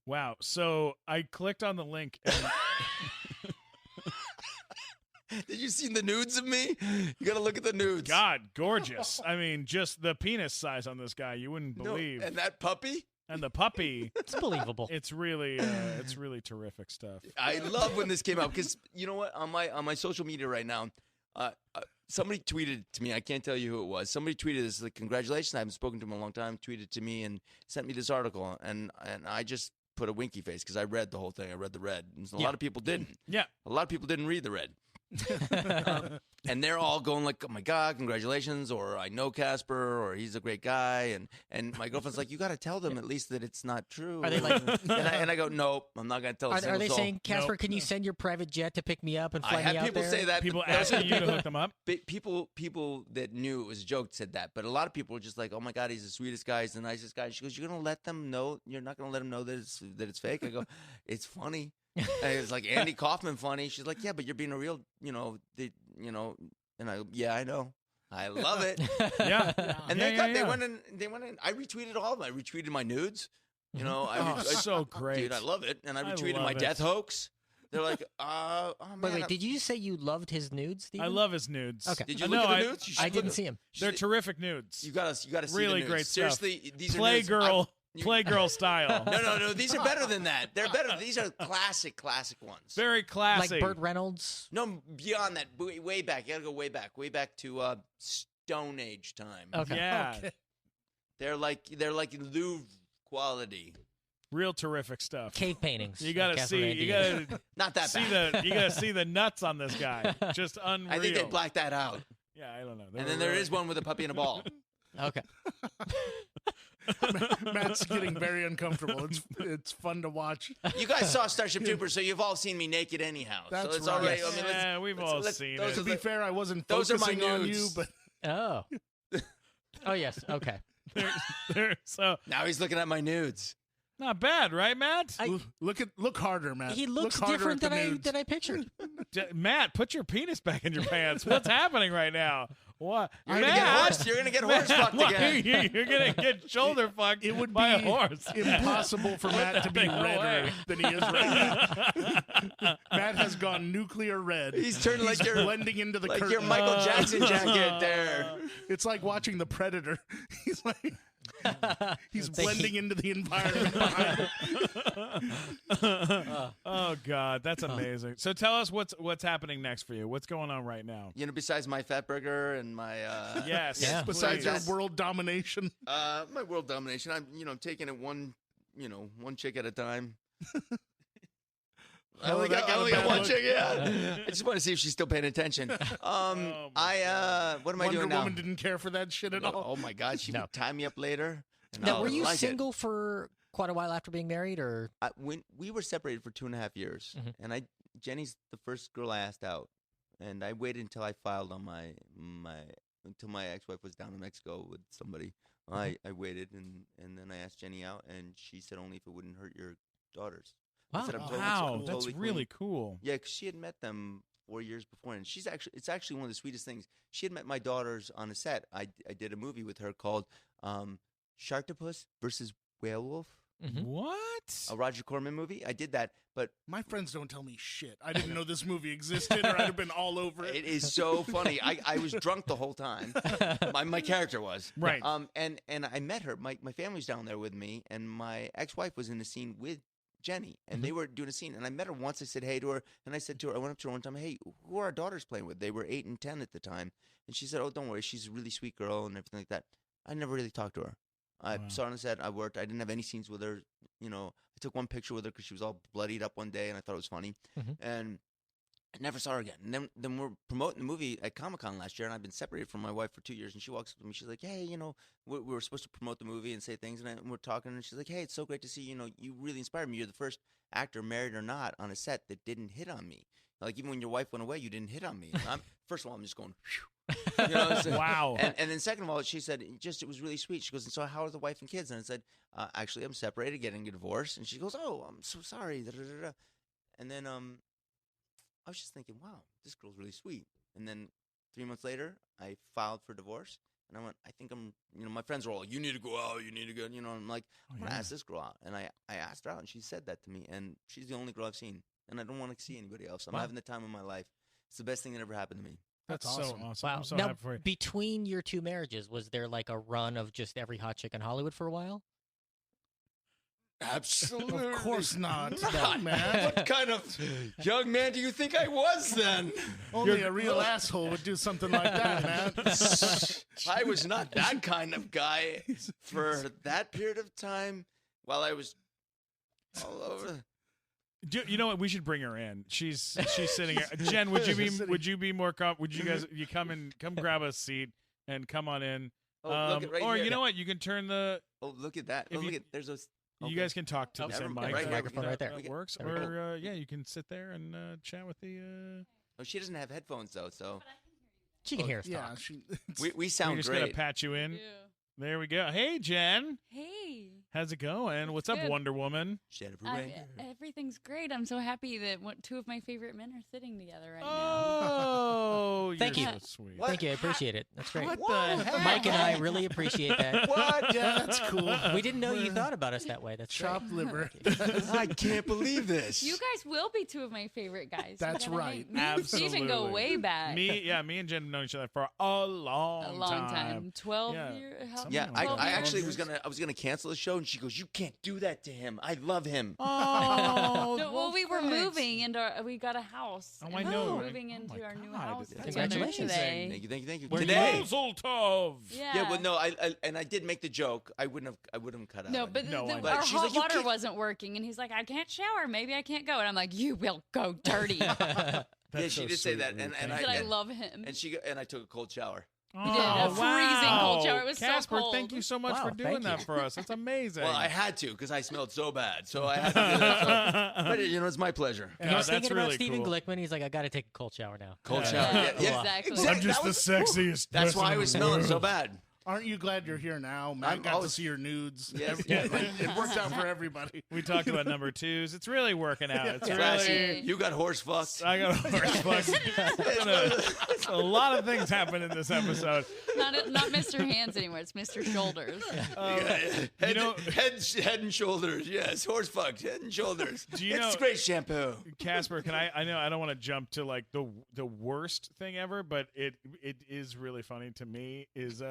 Wow. So I clicked on the link. And Did you see the nudes of me? You got to look at the nudes. God, gorgeous. I mean, just the penis size on this guy, you wouldn't believe. And that puppy? And the puppy. It's believable. It's really terrific stuff. I love when this came out because you know what? On my social media right now, somebody tweeted to me. I can't tell you who it was. Somebody tweeted this like, "Congratulations! I haven't spoken to him in a long time." Tweeted to me and sent me this article, and I just put a winky face because I read the whole thing. I read the red. And a lot of people didn't. Yeah, a lot of people didn't read the red. And they're all going like, "Oh my God, congratulations!" Or "I know Casper," or "He's a great guy." And my girlfriend's like, "You got to tell them at least that it's not true." Are they like? and I go, "Nope, I'm not going to tell." Are they soul. saying, "Casper, can you send your private jet to pick me up and fly I me had out people there?" say that. People asking you to hook them up. People that knew it was a joke said that, but a lot of people were just like, "Oh my God, he's the sweetest guy, he's the nicest guy." She goes, "You're gonna let them know? You're not gonna let them know that it's fake?" I go, "It's funny." And it's like Andy Kaufman funny. She's like, "Yeah, but you're being a real, And I, yeah, I know. I love it. Yeah. And they went in. I retweeted all of them. I retweeted my nudes. So great, dude. I love it. And I retweeted love my it. death hoax. They're like, oh man. Wait, did you say you loved his nudes, Steven? I love his nudes. Okay. Did you look at the nudes? I didn't see him. They're terrific nudes. You gotta see really the nudes. great stuff. Seriously, these are nudes. Playgirl style. No. These are better than that. They're better. These are classic ones. Very classy. Like Burt Reynolds? No, beyond that, way back. You gotta go way back to Stone Age time. Okay. Yeah. Okay. They're like Louvre quality. Real terrific stuff. Cave paintings. You gotta Casper see. Van You Dien. gotta Not that see bad. you gotta see the nuts on this guy. Just unreal. I think they blacked that out. Yeah, I don't know. And then there is one with a puppy and a ball. Okay. Matt's getting very uncomfortable. It's fun to watch. You guys saw Starship Troopers, so you've all seen me naked anyhow. That's so it's right. all right. Yes. I mean, Yeah, we've all seen those it. To be fair, I wasn't those are my focusing on nudes. you, but Oh. Oh, yes. Okay. So now he's looking at my nudes. Not bad, right, Matt? Look harder, Matt. He looks Look harder different at the nudes. than I pictured. Matt, put your penis back in your pants. What's happening right now? What? You're gonna get horse. You're gonna get horse fucked again. You're gonna get shoulder fucked. It would by be a horse. impossible for Matt to be No redder way. than he is right now. Matt has gone nuclear red. He's turning like you're blending into the like curtain. your Michael Jackson jacket there. It's like watching The Predator. He's like he's blending into the environment behind him. Oh God, that's amazing. So tell us what's happening next for you. What's going on right now? You know, besides my fat burger and my Yes. Yeah. Besides your That's- world domination. my world domination, I'm taking it one chick at a time. I only that got a got bad one look. chick. Yeah, I just want to see if she's still paying attention. my What am I Wonder doing now? Woman didn't care for that shit at all. Oh my God, she would tie me up later. And Now, I were would you like it. single for quite a while after being married, or? When we were separated for 2.5 years, Mhm. and Jenny's the first girl I asked out, and I waited until I filed on until my ex-wife was down in Mexico with somebody. I waited, and then I asked Jenny out, and she said only if it wouldn't hurt your daughters. I Wow. said, I'm totally- Wow, totally that's clean. really cool. Yeah, because she had met them 4 years before, and it's actually one of the sweetest things. She had met my daughters on a set. I did a movie with her called Sharktopus versus Werewolf, Mhm. What? a Roger Corman movie. I did that, but My friends don't tell me shit. I didn't know this movie existed, or I'd have been all over it. it is so funny. I was drunk the whole time. My character was. Right. And I met her. My family's down there with me, and my ex-wife was in the scene with Jenny, and they were doing a scene. And I met her once. I said hey to her, and I said to her, I went up to her one time, hey, who are our daughters playing with? They were 8 and 10 at the time. And she said, oh, don't worry, she's a really sweet girl and everything like that. I never really talked to her. I Wow. saw her on the set. I worked. I didn't have any scenes with her. I took one picture with her because she was all bloodied up one day, and I thought it was funny. Mhm. And I never saw her again. And then we're promoting the movie at Comic-Con last year, and I've been separated from my wife for 2 years. And she walks up to me. She's like, hey, we were supposed to promote the movie and say things, and we're talking. And she's like, hey, it's so great to see, you really inspired me. You're the first actor, married or not, on a set that didn't hit on me. Like, even when your wife went away, you didn't hit on me. First of all, I'm just going, phew. You know what I'm saying? Wow. And then second of all, she said, it was really sweet. She goes, and so how are the wife and kids? And I said, actually, I'm separated, getting a divorce. And she goes, oh, I'm so sorry. Da, da, da, da. And then I was just thinking, wow, this girl's really sweet. And then 3 months later, I filed for divorce. And I went, I think my friends were all, you need to go out, you need to go. I'm like, I'm going to ask this girl out. And I asked her out, and she said that to me. And she's the only girl I've seen. And I don't want to see anybody else. I'm having the time of my life. It's the best thing that ever happened to me. That's so awesome. awesome. Wow. I'm so Now, happy for you. between your two marriages, was there like a run of just every hot chick in Hollywood for a while? Absolutely. Of course not. Not, man. What kind of young man do you think I was then? Only a real asshole would do something like that, man. I was not that kind of guy for that period of time while I was all over. You know what? We should bring her in. She's sitting here. Jen, would you be more would you guys come grab a seat and come on in? Oh, look at right or here. you know what? You can turn the. Oh, look at that. If Oh, you- look at there's those. You guys can talk to the never same mind. mic. Right here. Microphone right there. That works. There we go. Or you can sit there and chat with the. Oh, she doesn't have headphones though, so She can hear us Yeah, talk. we We're sound just gonna great. patch you in. There we go. Hey, Jen. Hey. How's it going? What's up, Good. Wonder Woman? Jennifer I- Ranger. everything's great. I'm so happy that two of my favorite men are sitting together right now. Oh, Thank you're you. so sweet. Thank you. I appreciate it. That's great. What the heck? Mike and I really appreciate that. What? Yeah, that's cool. We didn't know you thought about us that way. That's great. Chopped liver. I can't believe this. You guys will be two of my favorite guys. That's You gotta right. hang- Me and Steven go Absolutely. way back. Me and Jen have known each other for a long a long time. 12 Yeah. years. Yeah, I 12 I years? actually was gonna cancel the show, and she goes, "You can't do that to him. I love him." Oh, No, well, we were moving and we got a house. Oh, and I we're know. moving Oh into my our new God. house. That's Congratulations. Today. Thank you. We're Today. Mazel tov. Yeah. Well, no, I did make the joke. I wouldn't have cut out. No, any. but No, I know. But our she's hot like, "You water can't-" wasn't working, and he's like, "I can't shower. Maybe I can't go." And I'm like, "You will go dirty." yeah, That's she so did say sweet that, of you. and Thank But you. I love him. and I took a cold shower. Oh, did a freezing cold shower. It was so Casper, cold. thank you so much Wow, for doing thank that you. for us. That's amazing. Well, I had to because I smelled so bad, so I had to do that. So, but it's my pleasure. He was that's thinking about really Stephen cool. Glickman. He's like, I got to take a cold shower now. Cold Yeah. shower. Yeah, Yeah, exactly. exactly. I'm just That the was- sexiest. That's person why I in was the smelling world. so bad. Aren't you glad you're here now? Matt I'm got always- to see your nudes. Yes. It worked out for everybody. We talked about number twos. It's really working out. It's Classy. really. You got horse fucked. I got a horse fucked. A lot of things happened in this episode. Not Mr. Hands anymore. It's Mr. Shoulders. Head, know- head and shoulders. Yes, horse fucked. Head and shoulders. Do you it's know- great shampoo. Casper, can I know I don't want to jump to like the worst thing ever, but it is really funny to me is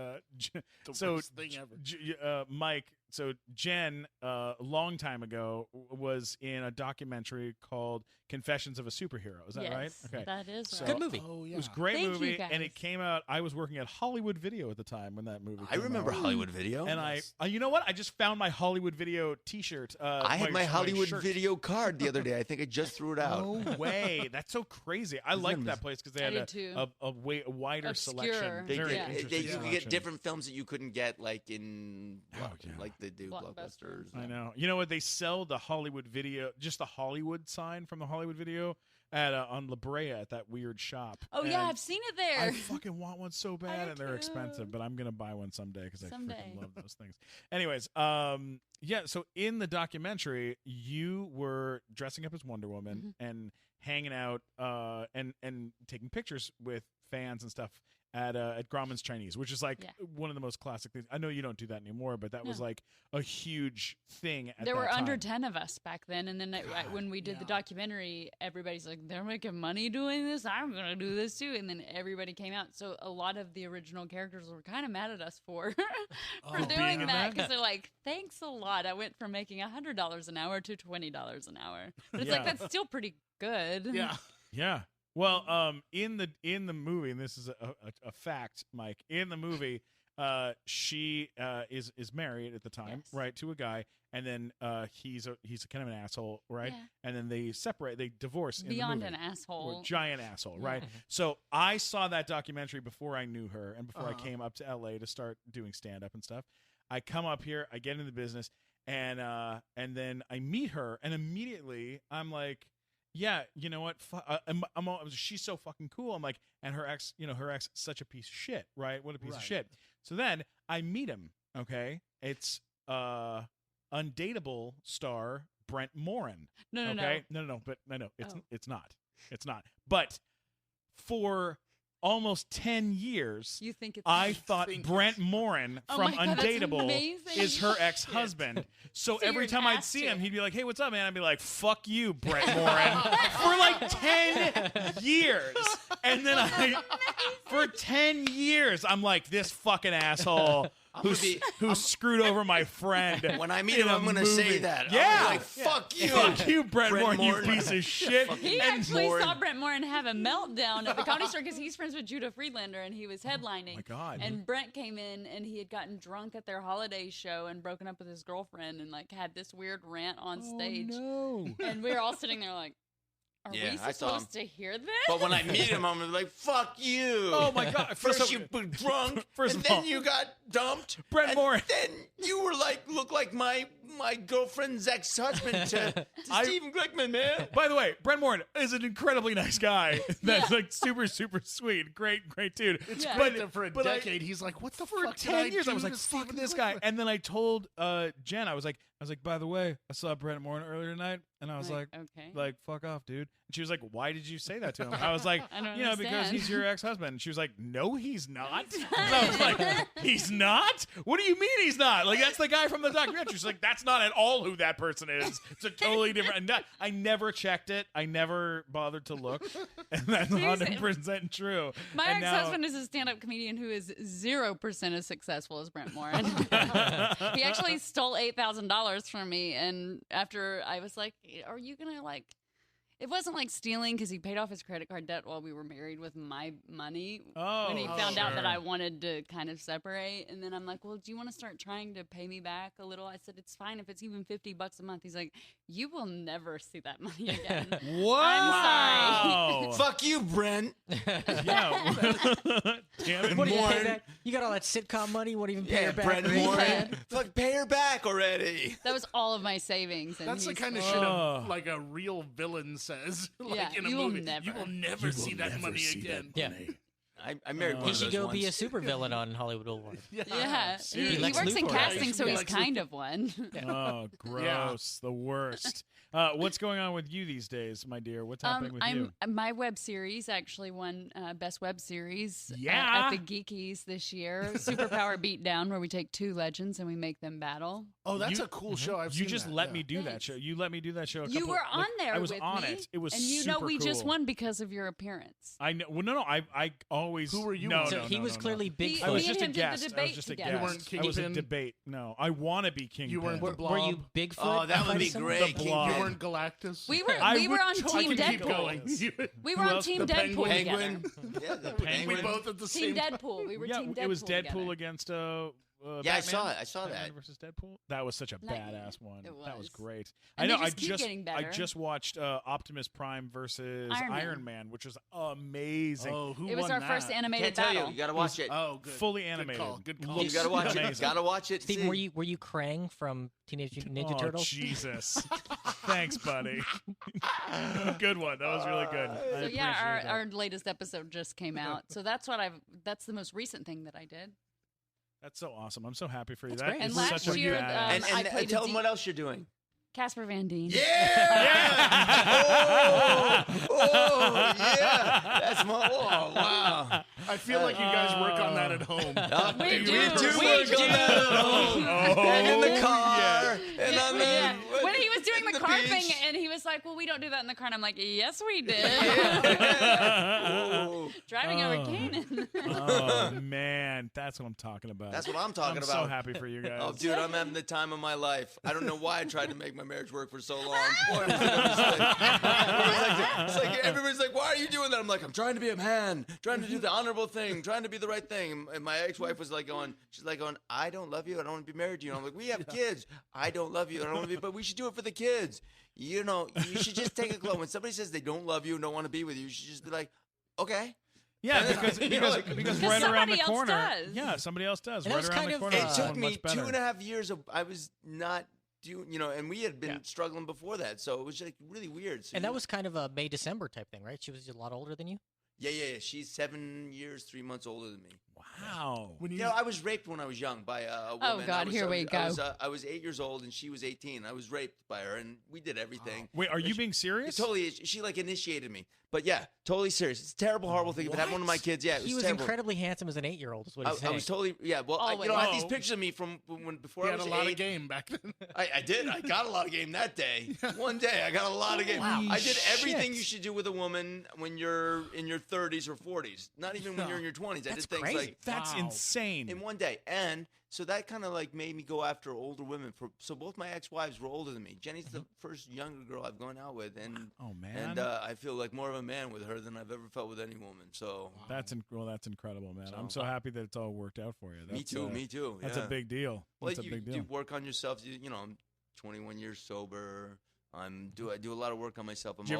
Worst thing ever. Mike, so Jen a long time ago was in a documentary called Confessions of a Superhero. Is that yes, right? Okay. that is So- right. Good movie. Oh, yeah. It was a great Thank you, movie, guys. and it came out. I was working at Hollywood Video at the time when that movie. I came remember out. Hollywood Video. And you know what? I just found my Hollywood Video T-shirt. I had my Hollywood shirt. Video card the other day. I think I just threw it out. No way! That's so crazy. I liked that place because they I had did too. a wider Obscure. selection. They Very did- interesting you could selection. get different films that you couldn't get like in Oh, yeah. like they do Blockbuster. blockbusters. I know. You know what? They sell the Hollywood Video, just the Hollywood sign from the Hollywood Video at on La Brea at that weird shop. Oh yeah, And I've seen it there. I fucking want one so bad, do and they're expensive, too. but I'm gonna buy one someday because I Someday. freaking love those things. Anyways, yeah. So in the documentary, you were dressing up as Wonder Woman and hanging out, and taking pictures with fans and stuff at Grauman's Chinese, which is like Yeah. one of the most classic things. I know you don't do that anymore, but that was No. like a huge thing. At There that were under time. 10 of us back then, and then when we did the documentary, everybody's like, they're making money doing this, I'm gonna do this too, and then everybody came out. So a lot of the original characters were kind of mad at us for being doing in that, that? because they're like, thanks a lot, I went from making $100 an hour to $20 an hour, but it's Yeah. like, that's still pretty good. Yeah. Yeah. Well, in the movie, and this is a fact, Mike. In the movie, she is married at the time, Yes. right, to a guy, and then he's kind of an asshole, right? Yeah. And then they separate, they divorce in Beyond the an movie. asshole. Or giant asshole, right? Yeah. So I saw that documentary before I knew her, and before I Uh-huh. came up to LA to start doing stand up and stuff. I come up here, I get into the business, and then I meet her, and immediately I'm like, yeah, you know what? She's so fucking cool. I'm like, and her ex, such a piece of shit, right? What a piece of Right. shit. So then I meet him. Okay, it's Undateable star Brent Morin. No, Okay, no, but no, it's Oh. it's not. But for almost 10 years, You think it's I thought think Brent Morin Oh from my God, that's Undateable amazing. is her ex-husband. So So you're every an time I'd see him, actor. he'd be like, "Hey, what's up, man?" I'd be like, "Fuck you, Brent Morin," for like 10 years. And then for 10 years, I'm like, this fucking asshole who screwed over my friend. When I meet in him, a I'm gonna say movie. that. Yeah. I'm like, fuck you. Fuck you, Brent Morin, you Morin. piece of shit. He And actually Morin- saw Brent Morin have a meltdown at the Comedy Store because he's friends with Judah Friedlander and he was headlining. Oh my God. And Brent came in and he had gotten drunk at their holiday show and broken up with his girlfriend and like had this weird rant on stage. Oh, no. And we were all sitting there like, are Yeah, we I saw him. supposed to hear this? But when I meet him, I'm like, fuck you. Oh my God. First you were drunk, First and of all- then you got dumped. Brent and Morin. Then you were like, look like my girlfriend's ex-husband to Stephen Glickman, man. By the way, Brent Morin is an incredibly nice guy. That's like super, super sweet. Great dude. It's Yeah. great that for a but I- decade he's like, what the For fuck 10 years, I was do like, to fuck Stephen this guy. Glickman? And then I told Jen, I was like, by the way, I saw Brent Morin earlier tonight, and I was like, okay. fuck off, dude. And she was like, why did you say that to him? I was like, I don't because understand. he's your ex-husband. And she was like, no, he's not. And I was like, he's not? What do you mean he's not? Like, that's the guy from the documentary. She's like, that's not at all who that person is. It's a totally different. And I never checked it. I never bothered to look. And that's 100% true. My And now- ex-husband is a stand-up comedian who is 0% as successful as Brent Morin. He actually stole $8,000 from me, and after I was like, "Are you gonna like?" It wasn't like stealing because he paid off his credit card debt while we were married with my money. Oh, when he found out that sure. I wanted to kind of separate, and then I'm like, "Well, do you want to start trying to pay me back a little?" I said, "It's fine if it's even $50 a month." He's like, "You will never see that money again." Wow. Fuck you, Brent. Yeah. Damn it, What do you pay Morin. back? You got all that sitcom money. What do you even pay Yeah, her back? Brent for? Morin. Fuck, pay her back already. That was all of my savings. And That's the he's- kind of shit Oh. like a real villain says, like Yeah, in a you will movie. never. You will never see that money again. Yeah. I married one He of should those go ones. be a supervillain on Hollywood Boulevard. Yeah, he Lex works in Luthor. casting, so he's Lex kind of one. Oh, gross. The worst. What's going on with you these days, my dear? What's happening with you? My web series actually won Best Web Series Yeah. at the Geekies this year. Superpower Beatdown, where we take two legends and we make them battle. Oh, that's You- a cool show. I've You seen just that, let yeah. me do that Thanks. show. You let me do that show. You were on there I was with on me, it. It was and super we just cool. won because of your appearance. I know. Well, no. I always. Who were you No, on? So no, he no, was no, no. clearly He- Bigfoot. I was me just and a him did the guest. I was debate just a together. guest. You weren't I was a Kingpin? debate. No, I want to be Kingpin. You weren't the Were you Blob? Bigfoot? Oh, that would be Tyson? great. The Blob. You weren't Galactus? We were I we were would on totally Team I can keep Deadpool. going. We Who were on else? Team The Deadpool Penguin. together. Yeah, the We penguin. both at the Team same time. Deadpool. We were Yeah, Team Deadpool it was Deadpool together. against Yeah, I saw Batman? it. I saw Batman that. versus Deadpool. That was such a Like, badass one. it That was was. great. And I they know. just keep getting I better. just watched Optimus Prime versus Iron Iron Man. Man, which was amazing. Oh, who It was won our that? first animated Can't tell battle. you. You gotta watch it. Oh, good. Fully Good animated. call. Good call. You Looks gotta watch it. amazing. Gotta watch it. Steve, See. were you Krang from Teenage Mutant Ninja Oh, Turtles? Jesus. Thanks, buddy. Good one. That was really good. I So yeah, appreciate that. our latest episode just came out. So that's the most recent thing that I did. That's so awesome. I'm so happy for you. That's That great. is And such last a year, badass. and I played a tell them deep- what else you're doing. Casper Van Dien. Yeah. oh, yeah. That's my. Oh, wow. I feel like you guys work on that at home. We do. We We work do. on that at home. Oh, and in the car. yeah. And on the. Yeah. When he was doing in the car beach. thing, and he was like, "Well, we don't do that in the car." And I'm like, "Yes, we did." Oh, Driving over Canaan. Oh, man. That's what I'm talking about. that's what I'm talking I'm about. so happy for you guys. Oh, dude, I'm having the time of my life. I don't know why I tried to make my marriage work for so long. Boy, it was a mistake. It's like everybody's like, "Why are you doing that?" I'm like, "I'm trying to be a man, trying to do the honorable thing, trying to be the right thing." And my ex-wife was like she's like, "I don't love you. I don't want to be married to you." And I'm like, "We have kids. I don't love you. I don't want to be, but we should do it for the kids. You know, you should just take a clue. When somebody says they don't love you and don't want to be with you, you should just be like, okay." Yeah, because You know, like- because Because right around the somebody else corner. does. Yeah, somebody else does. And that Right was around kind the of, corner. It is took someone me much better. 2.5 years I was not doing, and we had been Yeah. struggling before that, so it was like really weird. So And that was kind of a May December type thing, right? She was a lot older than you. yeah. She's 7 years, 3 months older than me. Wow. When you, You know, I was raped when I was young by a woman. God, I was, here we go. I was 8 years old and she was 18. I was raped by her, and we did everything. Wait, are you being It serious? totally, she like initiated me. But yeah, totally serious. It's a terrible, horrible thing. If it happened to one of my kids, yeah, it was He was terrible. incredibly handsome as an 8-year-old. Is what I, he's I saying. was totally, yeah. Well, I Always. had these Oh. pictures of me from before you I had was a lot 8. of game back then. I did. I got a lot of game that day. One day, I got a lot of game. Holy I did everything shit. you should do with a woman when you're in your 30s or 40s. Not even when you're in your 20s. I That's did things crazy. like That's Wow. insane. in one day. And so that kind of like made me go after older women. So both my ex-wives were older than me. Jenny's the first younger girl I've gone out with, and Oh man. and I feel like more of a man with her than I've ever felt with any woman. So That's that's incredible, man. I'm So- so happy that it's all worked out for you. me That's, too. Me too. That's yeah. a big deal. Well, That's a big you deal. work on yourself. I'm 21 years sober. I do a lot of work on myself. Do you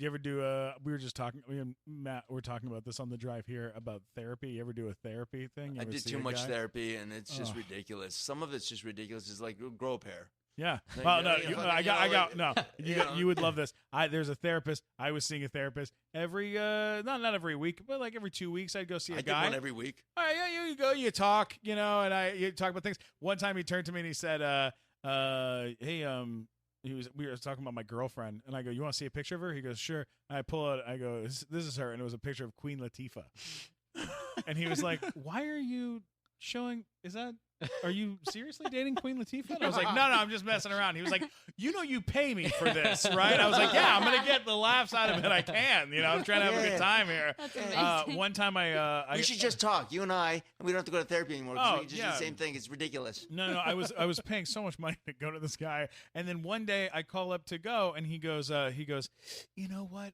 ever do? We were just talking. Me and Matt were talking about this on the drive here about therapy. You ever do a therapy thing? You I ever did see too a much guy? therapy, and it's just Ugh. ridiculous. Some of it's just ridiculous. It's like grow a pair. Yeah. Like, Well, you no, know, you fucking, I you got. know, No, you know. you would love this. There's a therapist. I was seeing a therapist every, not every week, but like every 2 weeks. I'd go see a I guy. did one every week. All right, yeah, you go, you talk, and you talk about things. One time he turned to me and he said, hey, we were talking about my girlfriend, and I go, you want to see a picture of her? He goes, sure. And I pull out, I go, this is her, and it was a picture of Queen Latifah. And he was like, why are you showing, are you seriously dating Queen Latifah? And I was like, no, I'm just messing around. He was like, you pay me for this, right? I was like, yeah, I'm going to get the laughs out of it I can. I'm trying to have a good time here. That's amazing. One time We should just talk, you and I, and we don't have to go to therapy anymore. 'Cause Oh, we can just yeah. do the same thing. It's ridiculous. No, I was paying so much money to go to this guy, and then one day I call up to go, and he goes, you know what?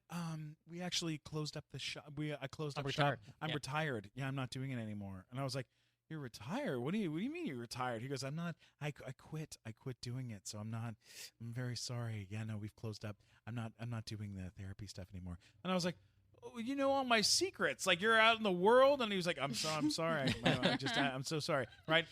We actually closed up the shop. I closed up retired. shop. I'm Yeah. retired. Yeah, I'm not doing it anymore. And I was like, you're retired? What do you mean you're retired? He goes, I'm not. I quit. I quit doing it. So I'm not. I'm very sorry. Yeah, no, we've closed up. I'm not doing the therapy stuff anymore. And I was like, oh, you know all my secrets. Like you're out in the world. And he was like, I'm sorry. I'm so sorry. Right?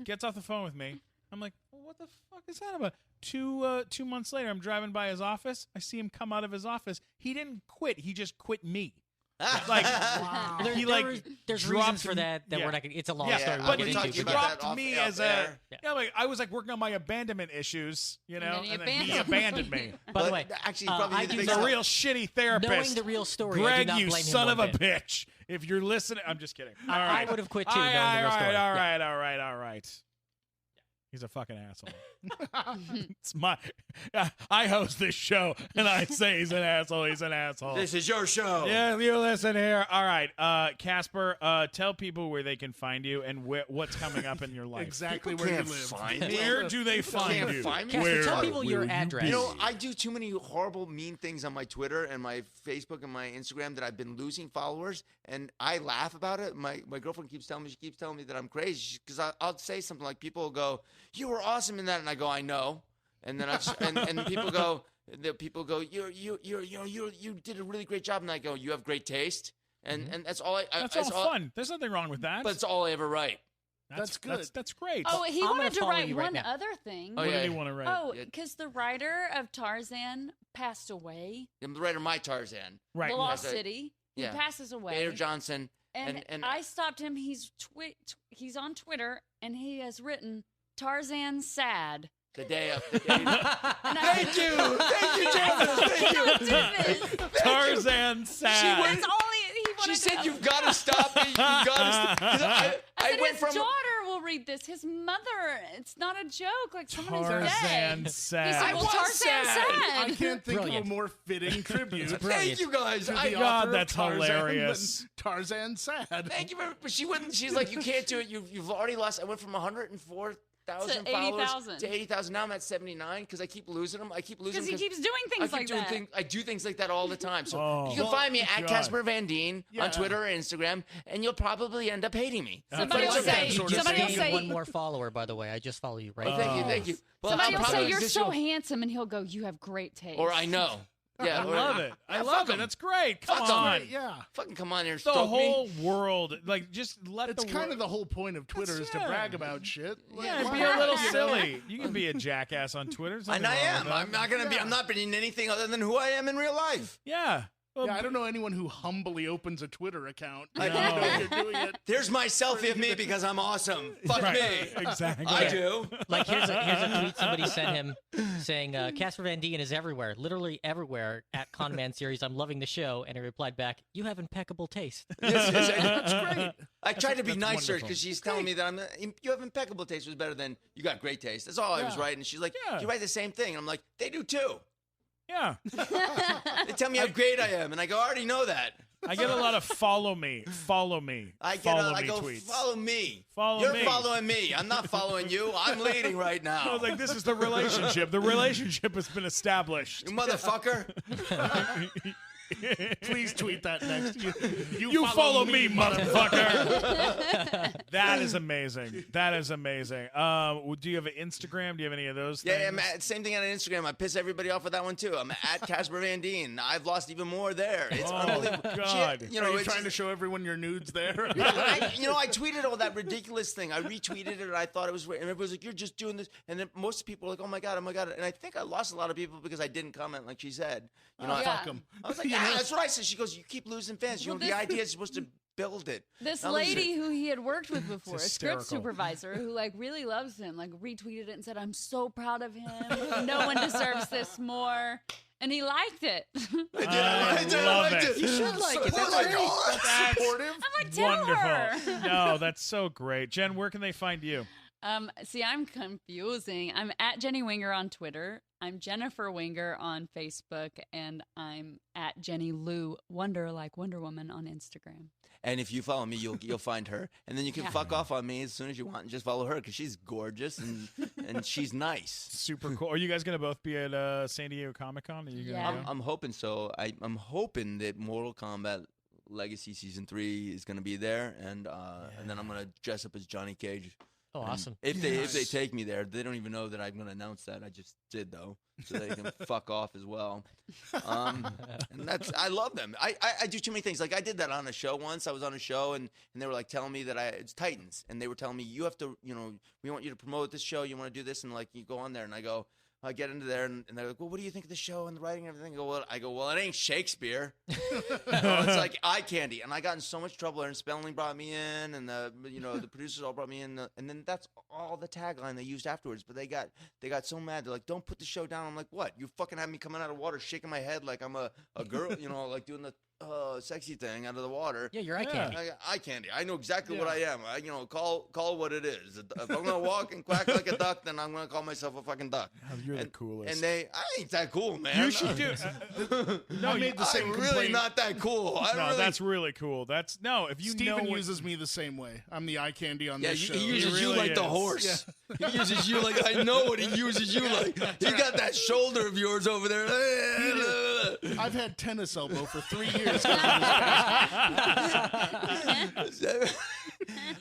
Gets off the phone with me. I'm like, well, what the fuck is that about? 2 months later, I'm driving by his office. I see him come out of his office. He didn't quit. He just quit me. Like There's dropped reasons for that yeah. we're not gonna, it's a long Yeah, story. but we'll he get into, about that dropped off- me off as air. like I was like working on my abandonment issues, you know, then he and he abandoned abandoned me. By the way, actually, I probably do He's not- a real shitty therapist. knowing the real story, I do Greg, not you blame him son one of a bit. bitch. If you're listening, I'm just kidding. All I right. would have quit too, All knowing the real story. all Yeah. right. He's a fucking asshole. It's my. I host this show, and I say he's an asshole. He's an asshole. This is your show. Yeah, you listen here. All right, Casper, tell people where they can find you and what's coming up in your life. Exactly People where you can't live. find me. Where do they find can't you? find me. Casper, Where tell people your will you address. be? You know, I do too many horrible, mean things on my Twitter and my Facebook and my Instagram that I've been losing followers, and I laugh about it. My girlfriend keeps telling me that I'm crazy because I'll say something like, people will go, "You were awesome in that," and I go, "I know," and then and people go, you did a really great job, and I go, "You have great taste," and that's all. That's all fun. There's nothing wrong with that. But it's all I ever write. That's good. That's great. Oh, he I'm gonna wanted to follow write you right one now. other thing. Oh, what yeah. do you want to write? Oh, Yeah. because the writer of Tarzan passed away. I'm the writer of my Tarzan, right. The Lost Yes, I- City. yeah. He passes away. Gator Johnson. and and- I stopped him. He's on Twitter, and he has written Tarzan sad. The day of the day. And I- Thank you, Janice. Thank you. do this. Tarzan sad. That's all he wanted. She said, to, "You've got to stop it. You've got to stop." I I said went his from. daughter will read this. His mother. It's not a joke. Like someone who's Tarzan dead. sad. He said, I well, was Tarzan sad. sad. I can't think Brilliant. of a more fitting tribute. Thank you guys. to the I, author God, of that's Tarzan hilarious. than Tarzan sad. thank you, but she wouldn't. She's like, "You can't do it. You've already lost." I went from 104,000 To followers 80,000. to 80,000. Now I'm at 79 because I keep losing them. I keep losing Because he them keeps doing I things keep like doing that. I do things like that all the time. So Oh. you can find me at God. Casper Van Dien Yeah. on Twitter or Instagram, and you'll probably end up hating me. Somebody That's will okay. say. Sort of Somebody will thing. say. one more follower, by the way. I just follow you right Oh, now. thank you. Well, Somebody I'll will say probably you're just so go- handsome, and he'll go, "You have great taste." Or I know. Yeah, I or- love it. I Yeah, love fuck it. 'em. That's great. Come Fuck 'em. on. Yeah. Fucking come on here, The stroke whole me. world, like, just let It's the kind wor- of the whole point of Twitter is to yeah. brag about shit. Yeah, and Why be a not? little You know? silly. You can be a jackass on Twitter. There's And nothing I wrong am. with that. I'm not gonna be. I'm not being anything other than who I am in real life. Yeah. Well, Yeah, I don't know anyone who humbly opens a Twitter account. I know. You're doing it. There's my selfie of me because I'm awesome. Fuck right, me. Exactly. I do. Like here's a tweet somebody sent him saying Casper Van Dien is everywhere, literally everywhere at Conman series. I'm loving the show, and he replied back, "You have impeccable taste." Yes, That's great. I tried to be that's nicer wonderful. because she's telling me that you have impeccable taste was better than you got great taste. That's all I was Yeah. writing. And she's like, Yeah. "You write the same thing." And I'm like, "They do too." Yeah. They tell me how great I am, and I go, "I already know that." I get a lot of follow me. Follow me. I get. follow I me go, tweets. "Follow me. Follow You're me." following me. I'm not following you. I'm leading right I now. was like, this is the relationship. The relationship has been established. You motherfucker. Please tweet that next. You follow me, motherfucker. That is amazing. That is amazing. Do you have an Instagram? Do you have any of those things? Yeah, same thing on Instagram. I piss everybody off with that one too. I'm at Casper Van Dien. I've lost even more there. It's Oh, unbelievable. God. You Are know, you it's trying to show everyone your nudes there? I tweeted all that ridiculous thing. I retweeted it, and I thought it was weird. And everybody was like, "You're just doing this." And then most people were like, "Oh my god, oh my god!" And I think I lost a lot of people because I didn't comment like she said. You know, Yeah. Fuck 'em. I was like, "Yeah, that's what I said." She goes, "You keep losing fans. You Well, know, the idea is supposed to build it." This Now listen. lady who he had worked with before, a script hysterical. supervisor who like really loves him, like retweeted it and said, "I'm so proud of him. No one deserves this more." And he liked it. I love it. You should like it. Oh That's my great. God. That's Supportive. I'm like, tell her. wonderful. No, that's so great. Jen, where can they find you? See, I'm confusing. I'm at Jenny Winger on Twitter. I'm Jennifer Winger on Facebook, and I'm at Jenny Lou Wonder like Wonder Woman on Instagram. And if you follow me, you'll find her, and then you can Yeah. fuck off on me as soon as you want and just follow her because she's gorgeous and she's nice. Super cool. Are you guys going to both be at San Diego Comic-Con? Are you gonna Yeah. go? I'm hoping so. I'm hoping that Mortal Kombat Legacy Season 3 is going to be there, and then I'm going to dress up as Johnny Cage. Oh, And awesome. If they Nice. take me there, they don't even know that I'm going to announce that. I just did though, so they can fuck off as well. And I love them. I do too many things. Like I did that on a show once. I was on a show and they were like telling me that it's Titans, and they were telling me you have to, we want you to promote this show. You want to do this, and like you go on there, and I go, I get into there, and they're like, well, what do you think of the show and the writing and everything? I go, well, it ain't Shakespeare. It's like eye candy. And I got in so much trouble there, and Spelling brought me in, and the producers all brought me in. And then that's all the tagline they used afterwards. But they got so mad. They're like, don't put the show down. I'm like, what? You fucking have me coming out of water, shaking my head like I'm a girl, like doing the sexy thing out of the water. Yeah, you're eye candy. Eye candy. I know exactly what I am. Call what it is. If I'm gonna walk and quack like a duck, then I'm gonna call myself a fucking duck. Oh, you're the coolest. And I ain't that cool, man. You should do. No, I made the same I'm complaint. really not that cool. That's really cool. If you Steven know uses me the same way. I'm the eye candy on Yeah, this show. he uses you really like the is. horse. He uses you like I know what he uses you like. He got that shoulder of yours over there. I've had tennis elbow for 3 years.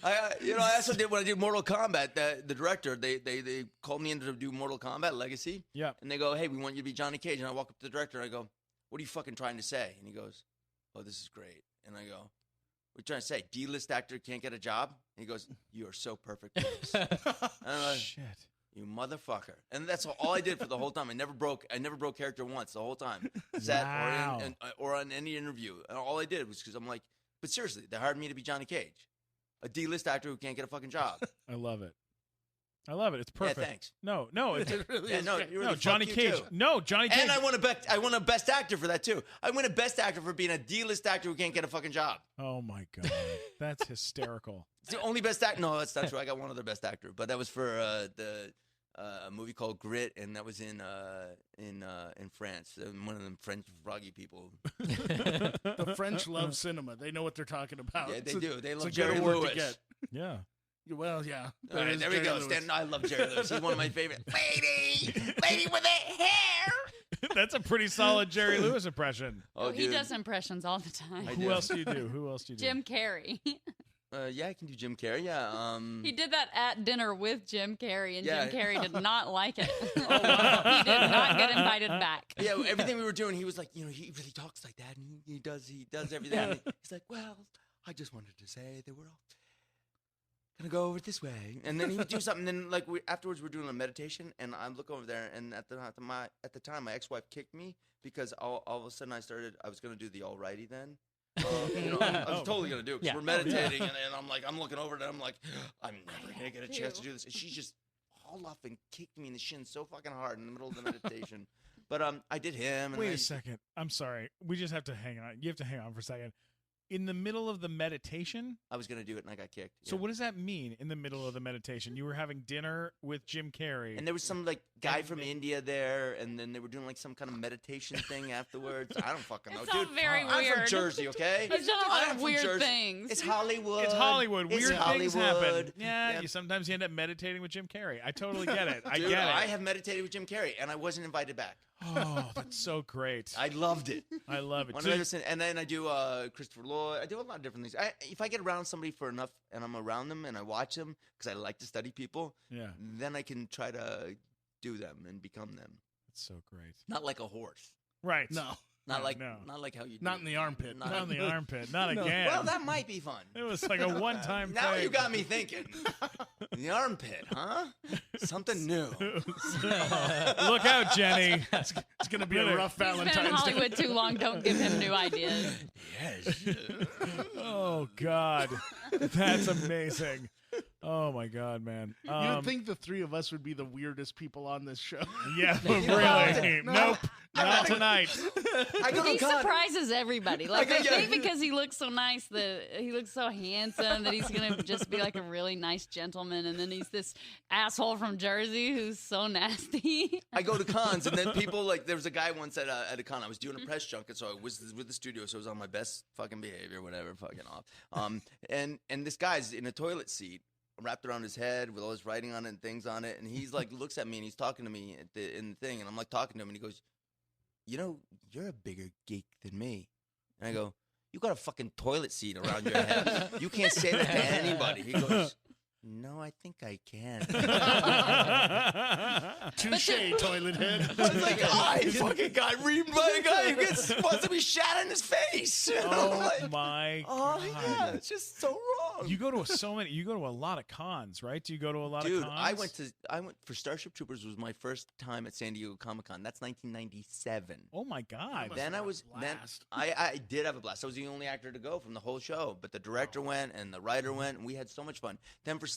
I also did when I did Mortal Kombat. The director, they called me in to do Mortal Kombat Legacy. Yeah. And they go, hey, we want you to be Johnny Cage. And I walk up to the director and I go, what are you fucking trying to say? And he goes, oh, this is great. And I go, what are you trying to say? D-list actor can't get a job? And he goes, you are so perfect for this. And I'm like, Shit. you motherfucker. And that's all I did for the whole time. I never broke character once the whole time. Set Wow. or on any interview. And all I did was because I'm like, but seriously, they hired me to be Johnny Cage, a D-list actor who can't get a fucking job. I love it. It's perfect. Yeah, thanks. No, it's It really Yeah, is no, great. you really, no fuck Johnny you Cage. too. No, Johnny Cage. And I won a best actor for that too. I win a best actor for being a D-list actor who can't get a fucking job. Oh my god, that's hysterical. It's the only best actor. No, that's not true. I got one other best actor, but that was for a movie called Grit, and that was in France. One of them French froggy people. The French love cinema. They know what they're talking about. Yeah, they It's a- do. They it's love a good Jerry award Lewis. to get. Yeah. Well, yeah. All right, is there we Jerry go. Lewis. Stan, I love Jerry Lewis. He's one of my favorite. Lady with the hair. That's a pretty solid Jerry Lewis impression. Oh, he dude. does impressions all the time. I Who do. else do you do? Who else do you do? Jim Carrey. Yeah, I can do Jim Carrey. Yeah. He did that at dinner with Jim Carrey, and Yeah. Jim Carrey did not like it. Oh, wow. He did not get invited back. Yeah, everything we were doing, he was like, he really talks like that, and he does everything. And he's like, well, I just wanted to say that we're all gonna go over it this way, and then he would do something. And then afterwards, we're doing a meditation, and I look over there, and at the time, my ex-wife kicked me because all of a sudden I was gonna do the alrighty then. I was totally gonna do it because Yeah. we're meditating, and I'm looking over it, and I'm like, I'm never gonna get a chance to do this. And she's just hauled off and kicked me in the shin so fucking hard in the middle of the meditation. But I did him. And Wait a second. I'm sorry. We just have to hang on. You have to hang on for a second. In the middle of the meditation? I was gonna do it, and I got kicked. So yeah. what does that mean in the middle of the meditation? You were having dinner with Jim Carrey. And there was some guy from India there, and then they were doing some kind of meditation thing afterwards. I don't fucking know, It's all dude. very I'm from weird. Jersey, okay? He's done a lot I'm of from weird Jersey. things. It's Hollywood. It's Hollywood. It's Weird things happen. Hollywood. Yeah, Yeah. sometimes you end up meditating with Jim Carrey. I totally get it. I Dude, get it. I have meditated with Jim Carrey, and I wasn't invited back. Oh, that's so great. I loved it. I love it. One So- of those- and then I do Christopher Lloyd. I do a lot of different things. If I get around somebody for enough, and I'm around them, and I watch them, because I like to study people, yeah, then I can try to do them and become them. that's so great. Not like a horse. Right. No. Not like no. not like how you do Not it. in the armpit. Not- Not in the armpit. Not No. again. Well, that might be fun. It was like a one-time Now thing. you got me thinking. The armpit, huh? Something new. Look out, Jenny. It's going to be a Really? rough He's been in Valentine's Day. Hollywood too long. Don't give him new ideas. Yes. Oh God, that's amazing. Oh my God, man. You'd think the three of us would be the weirdest people on this show. Yeah, but know, really, no. nope, not tonight. I go He to con. surprises everybody. Like Okay, they yeah. think because he looks so nice, that he looks so handsome, that he's gonna just be like a really nice gentleman, and then he's this asshole from Jersey who's so nasty. I go to cons, and then people there was a guy once at a con. I was doing a press junket, so I was with the studio, so I was on my best fucking behavior, whatever, fucking off. And this guy's in a toilet seat, wrapped around his head with all his writing on it and things on it, and he's looks at me and he's talking to me in the thing, and I'm talking to him, and he goes, you're a bigger geek than me. And I go, you got a fucking toilet seat around your head. You can't say that to anybody. He goes, no, I think I can. Touche, toilet head. I was like, I fucking got reamed by a guy who supposed to be shot in his face. Oh Like, my oh god! yeah, it's just so wrong. You go to You go to a lot of cons, right? Do you go to a lot Dude, of cons? I went for Starship Troopers was my first time at San Diego Comic-Con. That's 1997. Oh my god! must Then have I had a was blast. I did have a blast. I was the only actor to go from the whole show, but the director went and the writer went, and we had so much fun. Then for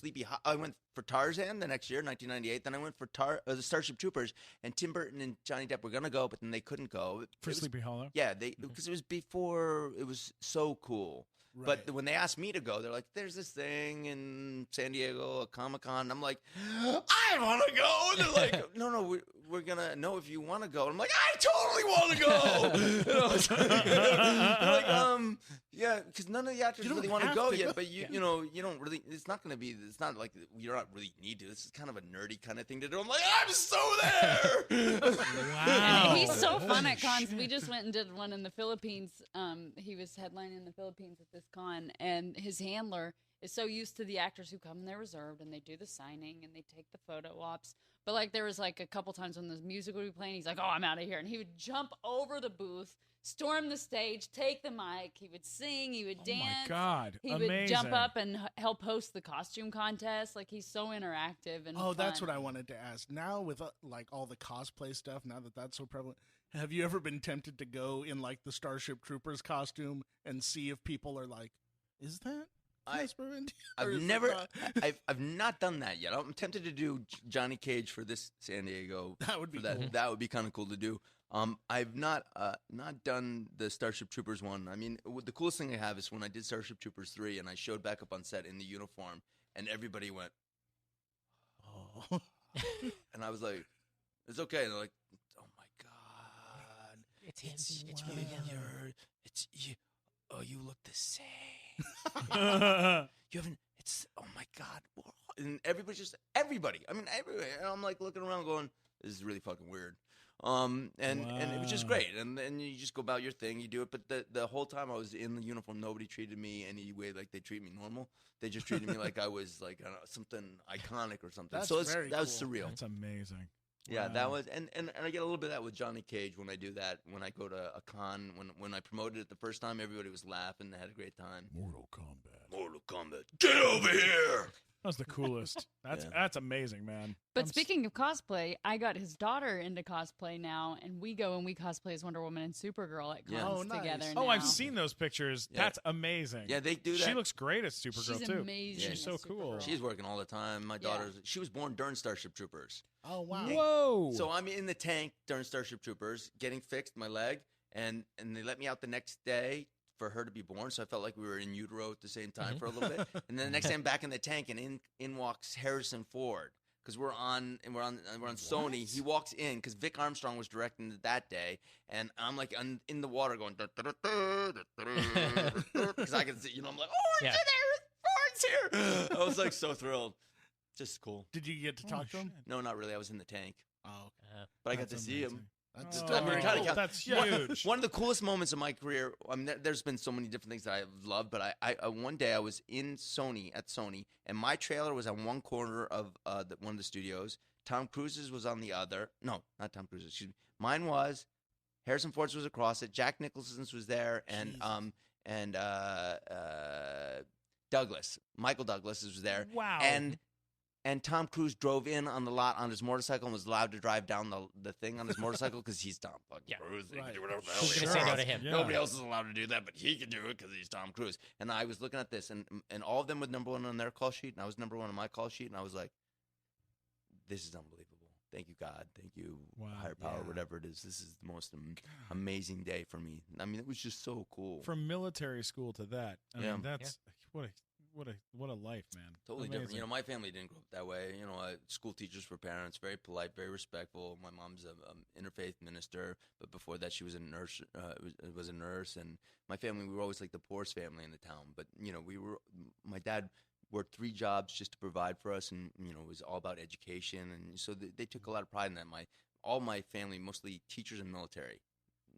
I went for Tarzan the next year, 1998. Then I went for the Starship Troopers, and Tim Burton and Johnny Depp were gonna go, but then they couldn't go. For Sleepy Hollow. Yeah, because it was before it was so cool. Right. But when they asked me to go, they're like, "There's this thing in San Diego, a Comic-Con." I'm like, "I want to go." And they're like, "No, we're gonna know if you want to go." And I'm like, "I totally want to go." And I was like, yeah, because none of the actors You don't really want to have go to yet. go. But you know, you don't really. It's not gonna be. It's not like you don't really need to. This is kind of a nerdy kind of thing to do. I'm like, I'm so there. Wow. And he's so fun at cons. We just went and did one in the Philippines. He was headlining in the Philippines at this con, and his handler is so used to the actors who come and they're reserved and they do the signing and they take the photo ops. But like there was like a couple times when the music would be playing, he's like, "Oh, I'm out of here," and he would jump over the booth, storm the stage, take the mic. He would sing, he would Oh dance. my god! He Amazing. would jump up and help host the costume contest. Like he's so interactive and Oh, that's fun. what I wanted to ask. Now with like all the cosplay stuff, now that that's so prevalent, have you ever been tempted to go in like the Starship Troopers costume and see if people are like, "Is that Casper Van Dien?" Or is it not? I've not done that yet. I'm tempted to do Johnny Cage for this San Diego. That would be for that. cool. That would be kind of cool to do. I've not done the Starship Troopers one. I mean, the coolest thing I have is when I did Starship Troopers 3 and I showed back up on set in the uniform and everybody went, Oh. and I was like, "It's okay." And they're like, "Oh my god, It's him. it's It's wow. really him. it's you. Oh, you look the same. Wow. You haven't. It's oh my god." And everybody. I mean, everybody. And I'm like looking around, going, "This is really fucking weird." And it was just Wow. great. And then you just go about your thing, you do it. But the whole time I was in the uniform, nobody treated me any way like they treat me normal. They just treated me like I was like I don't know, something iconic or something. That's So very that was cool. surreal. That's amazing. Yeah, Wow. that was, and I get a little bit of that with Johnny Cage when I do that. When I go to a con, when I promoted it the first time, everybody was laughing. They had a great time. Mortal Kombat. Mortal Kombat, get over here! That was the coolest. Yeah. That's amazing, man. But I'm s- speaking of cosplay, I got his daughter into cosplay now, and we go and we cosplay as Wonder Woman and Supergirl at cons Yeah. Oh, nice. together. oh, now. I've seen those pictures. Yeah. That's amazing. Yeah, they do that. She looks great as Supergirl She's too. amazing. Yeah. as She's so cool. Supergirl. She's working all the time. My Yeah. daughter's she was born during Starship Troopers. Oh wow. Whoa. So I'm in the tank during Starship Troopers, getting fixed my leg, and they let me out the next day for her to be born. So I felt like we were in utero at the same time for a little bit. And then the next day I'm back in the tank, and in walks Harrison Ford because we're on Sony. He walks in because Vic Armstrong was directing it that day, and I'm like in the water going because I can see, I'm like, oh, Yeah. Ford's here. I was like so thrilled. Just cool. Did you get to talk to him? No, not really. I was in the tank, Oh, but I got That's to see him. amazing. that's Oh, still very kinda cool. count- That's huge. One of the coolest moments of my career. I mean, there's been so many different things that I've loved, but I one day I was in Sony at Sony, and my trailer was on one corner of one of the studios. Tom Cruise's was on the other. No, not Tom Cruise's. Excuse me. Mine was. Harrison Ford's was across it. Jack Nicholson's was there, and Jesus. Douglas, Michael Douglas was there. Wow. And Tom Cruise drove in on the lot on his motorcycle and was allowed to drive down the thing on his motorcycle because he's Tom fucking Yeah. Cruise. He Right. can do whatever the hell Who's he gonna say no wants. to him? Yeah. Nobody else is allowed to do that, but he can do it because he's Tom Cruise. And I was looking at this, and all of them were number one on their call sheet, and I was number one on my call sheet, and I was like, this is unbelievable. Thank you, God. Thank you, Wow. higher power, Yeah. whatever it is. This is the most amazing day for me. I mean, it was just so cool. From military school to that. I Yeah. mean, that's what a life, man. Totally different. Amazing. My family didn't grow up that way. School teachers for parents, very polite, very respectful. My mom's a interfaith minister, but before that, she was a nurse. Was a nurse, and my family, we were always like the poorest family in the town. But my dad worked 3 jobs just to provide for us, and it was all about education, and so they took a lot of pride in that. All my family, mostly teachers and military.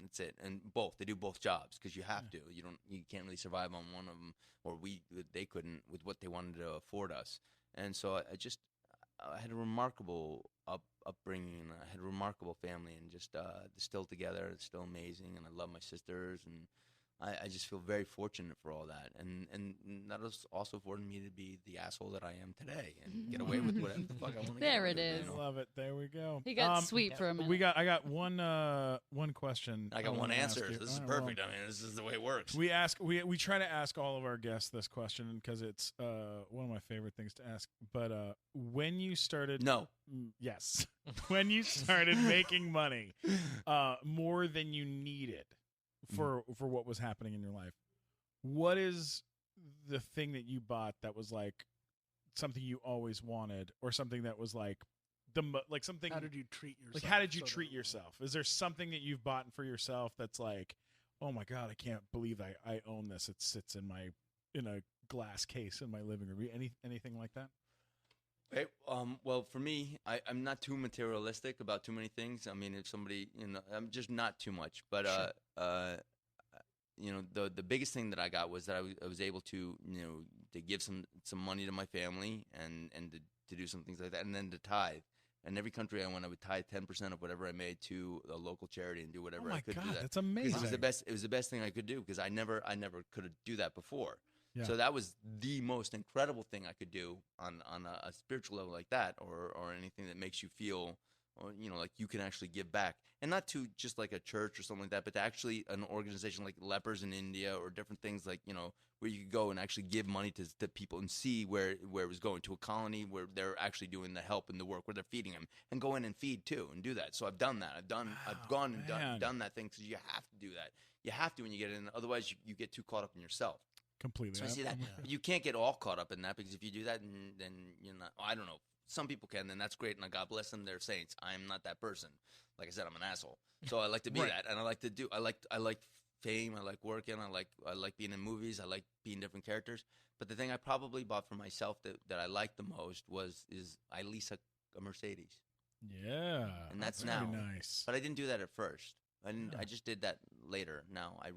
That's it, and they do both jobs because you have to. You can't really survive on one of them, or they couldn't with what they wanted to afford us. And so I had a remarkable upbringing. I had a remarkable family, and just still together. It's still amazing, and I love my sisters, and I just feel very fortunate for all that, and that has also afforded me to be the asshole that I am today and get away with whatever the fuck I want to. There it is. I love it. There we go. He got sweet for a minute. I got one question. I got one answer. You. This is All right, perfect. well, I mean, this is the way it works. We try to ask all of our guests this question because it's one of my favorite things to ask. But when you started, yes, when you started making money, more than you needed for what was happening in your life, what is the thing that you bought that was like something you always wanted, or something that was like something? How did you treat yourself? Like, how did you treat yourself? Is there something that you've bought for yourself that's like, oh my God, I can't believe I own this. It sits in a glass case in my living room. Anything like that? Okay. Well, for me, I'm not too materialistic about too many things. I mean, if somebody, I'm just not too much. But the biggest thing that I got was that I was able to, to give some money to my family and to do some things like that, and then to tithe. And every country I went, I would tithe 10% of whatever I made to a local charity and do whatever I could do. That's amazing. Because it was the best thing I could do, because I never could do that before. Yeah. So that was the most incredible thing I could do on a spiritual level like that, or anything that makes you feel, like you can actually give back, and not to just like a church or something like that, but to actually an organization like Lepers in India, or different things like, where you could go and actually give money to people and see where it was going, to a colony where they're actually doing the help and the work, where they're feeding them, and go in and feed too and do that. So I've done that. I've gone and done that thing, because you have to do that. You have to when you get in. Otherwise, you get too caught up in yourself. Completely. So I see that. But you can't get all caught up in that, because if you do that, then you're not. I don't know. Some people can, and that's great, and God bless them. They're saints. I'm not that person. Like I said, I'm an asshole. So I like to be that, and I like to do. I like fame. I like working. I like being in movies. I like being different characters. But the thing I probably bought for myself that I liked the most is I lease a Mercedes. Yeah, and that's very now nice. But I didn't do that at first. I didn't. I just did that later. Now I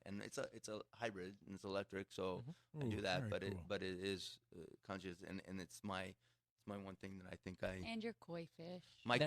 and it's a hybrid, and it's electric, so I do that. But cool. it is conscious, and it's my one thing that I think And your koi fish. I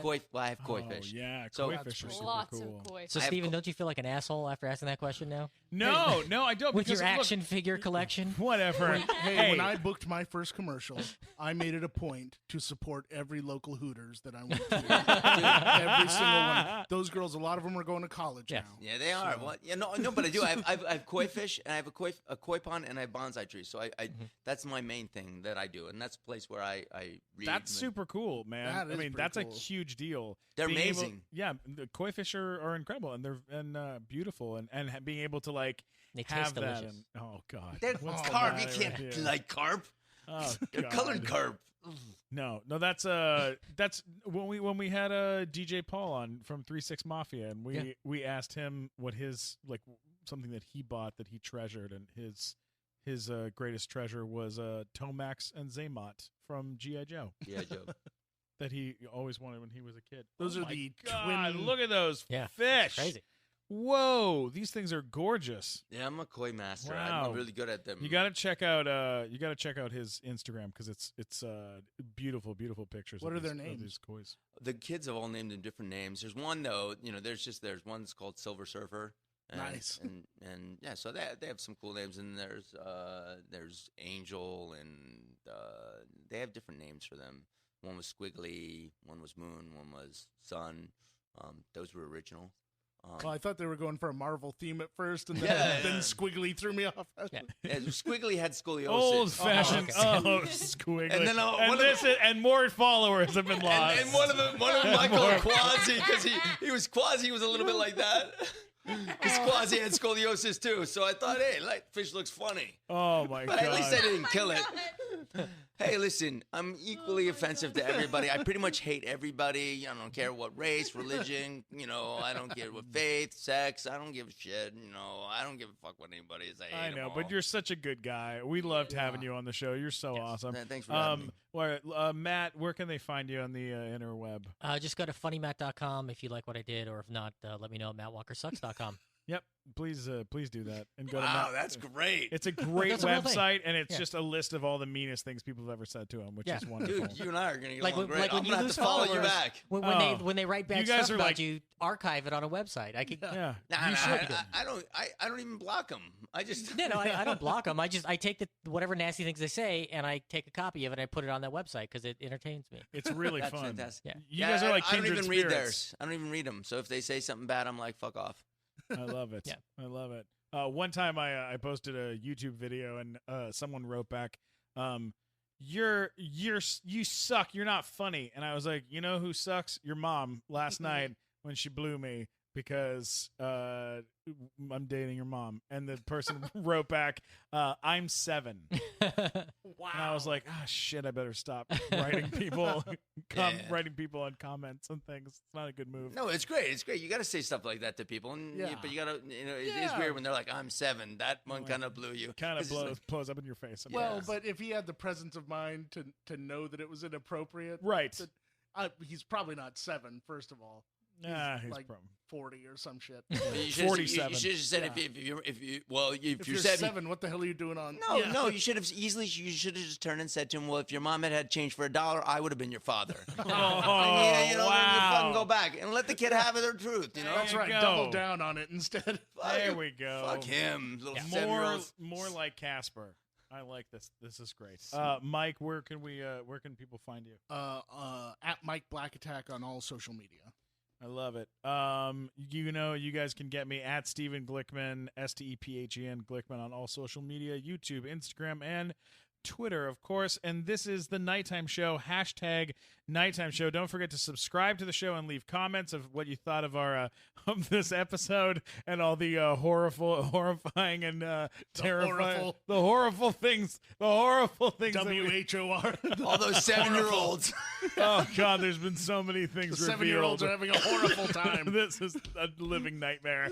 have koi fish. Yeah, so koi fish are super Lots cool. of koi fish. So, Steven, don't you feel like an asshole after asking that question now? No, I don't. With because, your look, action figure collection? whatever. Hey, when I booked my first commercial, I made it a point to support every local Hooters that I went to. Every single one. Those girls, a lot of them are going to college now. Yeah, they are. So. Well, no, but I do. I have koi fish, and I have a koi pond, and I have bonsai trees. So I that's my main thing that I do, and that's a place where I read. That's super cool, man. That is pretty that's cool. a huge deal. They're Being amazing. The koi fish are incredible, and they're beautiful, and being able to like They have taste that. delicious. And, oh God, They're What's the carp. You matter can't with you? like carp. Oh, They're God. colored carp. No, that's when we had DJ Paul on from 3-6 Mafia, and we asked him what his something that he bought that he treasured, and his greatest treasure was Tomax and Zaymot from G.I. Joe. Yeah, Joe. That he always wanted when he was a kid. Those Oh are my the God, twin. look at those fish. Crazy. Whoa, these things are gorgeous. Yeah, I'm a koi master. Wow. I'm really good at them. You got to check out his Instagram, because it's beautiful pictures. What of are their these- of names? These kois. The kids have all named them different names. There's one though, there's one that's called Silver Surfer. And, Nice. And yeah, so they have some cool names, and there's Angel, and they have different names for them. One was Squiggly, one was Moon, one was Sun. Those were original. Well, I thought they were going for a Marvel theme at first, and then Squiggly threw me off. Yeah. Yeah, Squiggly had scoliosis. Old fashioned. Oh, Oh, Squiggly. And then, and more followers have been lost. And one of them I call him Quasi, because he was Quasi was a little bit like that. Because Quasi had scoliosis too, so I thought, hey, fish looks funny. Oh my But God. at least I didn't kill it. Hey, listen, I'm equally offensive to everybody. I pretty much hate everybody. I don't care what race, religion, I don't care what faith, sex. I don't give a shit. I don't give a fuck what anybody is. I know, but you're such a good guy. We loved having you on the show. You're so awesome. Thanks for having me. Matt, where can they find you on the interweb? Just go to funnymatt.com if you like what I did, or if not, let me know at mattwalkersucks.com. Yep. Please do that and go Wow, to. that's great. It's a great That's a real thing. website, and it's Yeah. just a list of all the meanest things people have ever said to him, which Yeah. is wonderful. Dude, you and I are gonna get Like along when- great. like when I'm you gonna have lose to follow you followers, back. When they write bad You guys stuff are about like- you, archive it on a website. I could. Yeah. Nah, You nah, should. I don't even block them. I just No, I don't block them. I take whatever nasty things they say and I take a copy of it and I put it on that website because it entertains me. It's really That's fun. fantastic. Yeah. You guys are like I don't kindred even read spirits. theirs. I don't even read them. So if they say something bad, I'm like, fuck off. I love it. Yeah. I love it. One time I posted a YouTube video and someone wrote back, you suck. You're not funny. And I was like, you know who sucks? Your mom last night when she blew me because I'm dating your mom. And the person wrote back, I'm 7. Wow. And I was like, ah, shit, I better stop writing people writing people on comments and things. It's not a good move. No, it's great. It's great. You got to say stuff like that to people, and Yeah. but you got to, it is Yeah. weird when they're like, "I'm 7." That one kind of blew you. Kind 'Cause of it's like- blows up in your face. Well, Yes. but if he had the presence of mind to know that it was inappropriate, Right. he's probably not 7. First of all, Nah, he's like probably 40 or some shit. You should 47. You should have said Yeah. if you're If you're 7, what the hell are you doing on? No, Yeah. no, you should have just turned and said to him, "Well, if your mom had change for $1, I would have been your father." Oh, Yeah, you know, then you fucking wow. go back and let the kid have their truth. You know, That's There you right. go. Double down on it instead. There we go. Fuck him, little Yeah. 7-year-old. More like Casper. I like this. This is great. Mike, where can people find you? At Mike Black Attack on all social media. I love it. You guys can get me at Steven Glickman, STEPHEN Glickman on all social media, YouTube, Instagram, and Twitter, of course. And this is the Nighttime Show, #Nighttime Show. Don't forget to subscribe to the show and leave comments of what you thought of our of this episode and all the horrifying and terrifying, the horrible things that we- WHOR. All those 7-year-olds. Oh God, there's been so many things The revealed. 7-year-olds are having a horrible time. This is a living nightmare.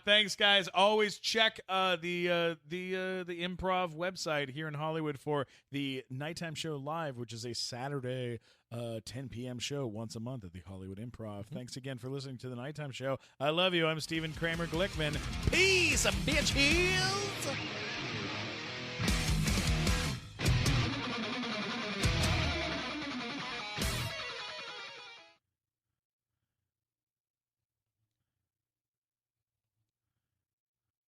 Thanks, guys. Always check the Improv website here in Hollywood for the Nighttime Show Live, which is a Saturday 10 p.m. show once a month at the Hollywood Improv. Thanks again for listening to the Nighttime Show. I love you. I'm Stephen Kramer Glickman. Peace, bitches.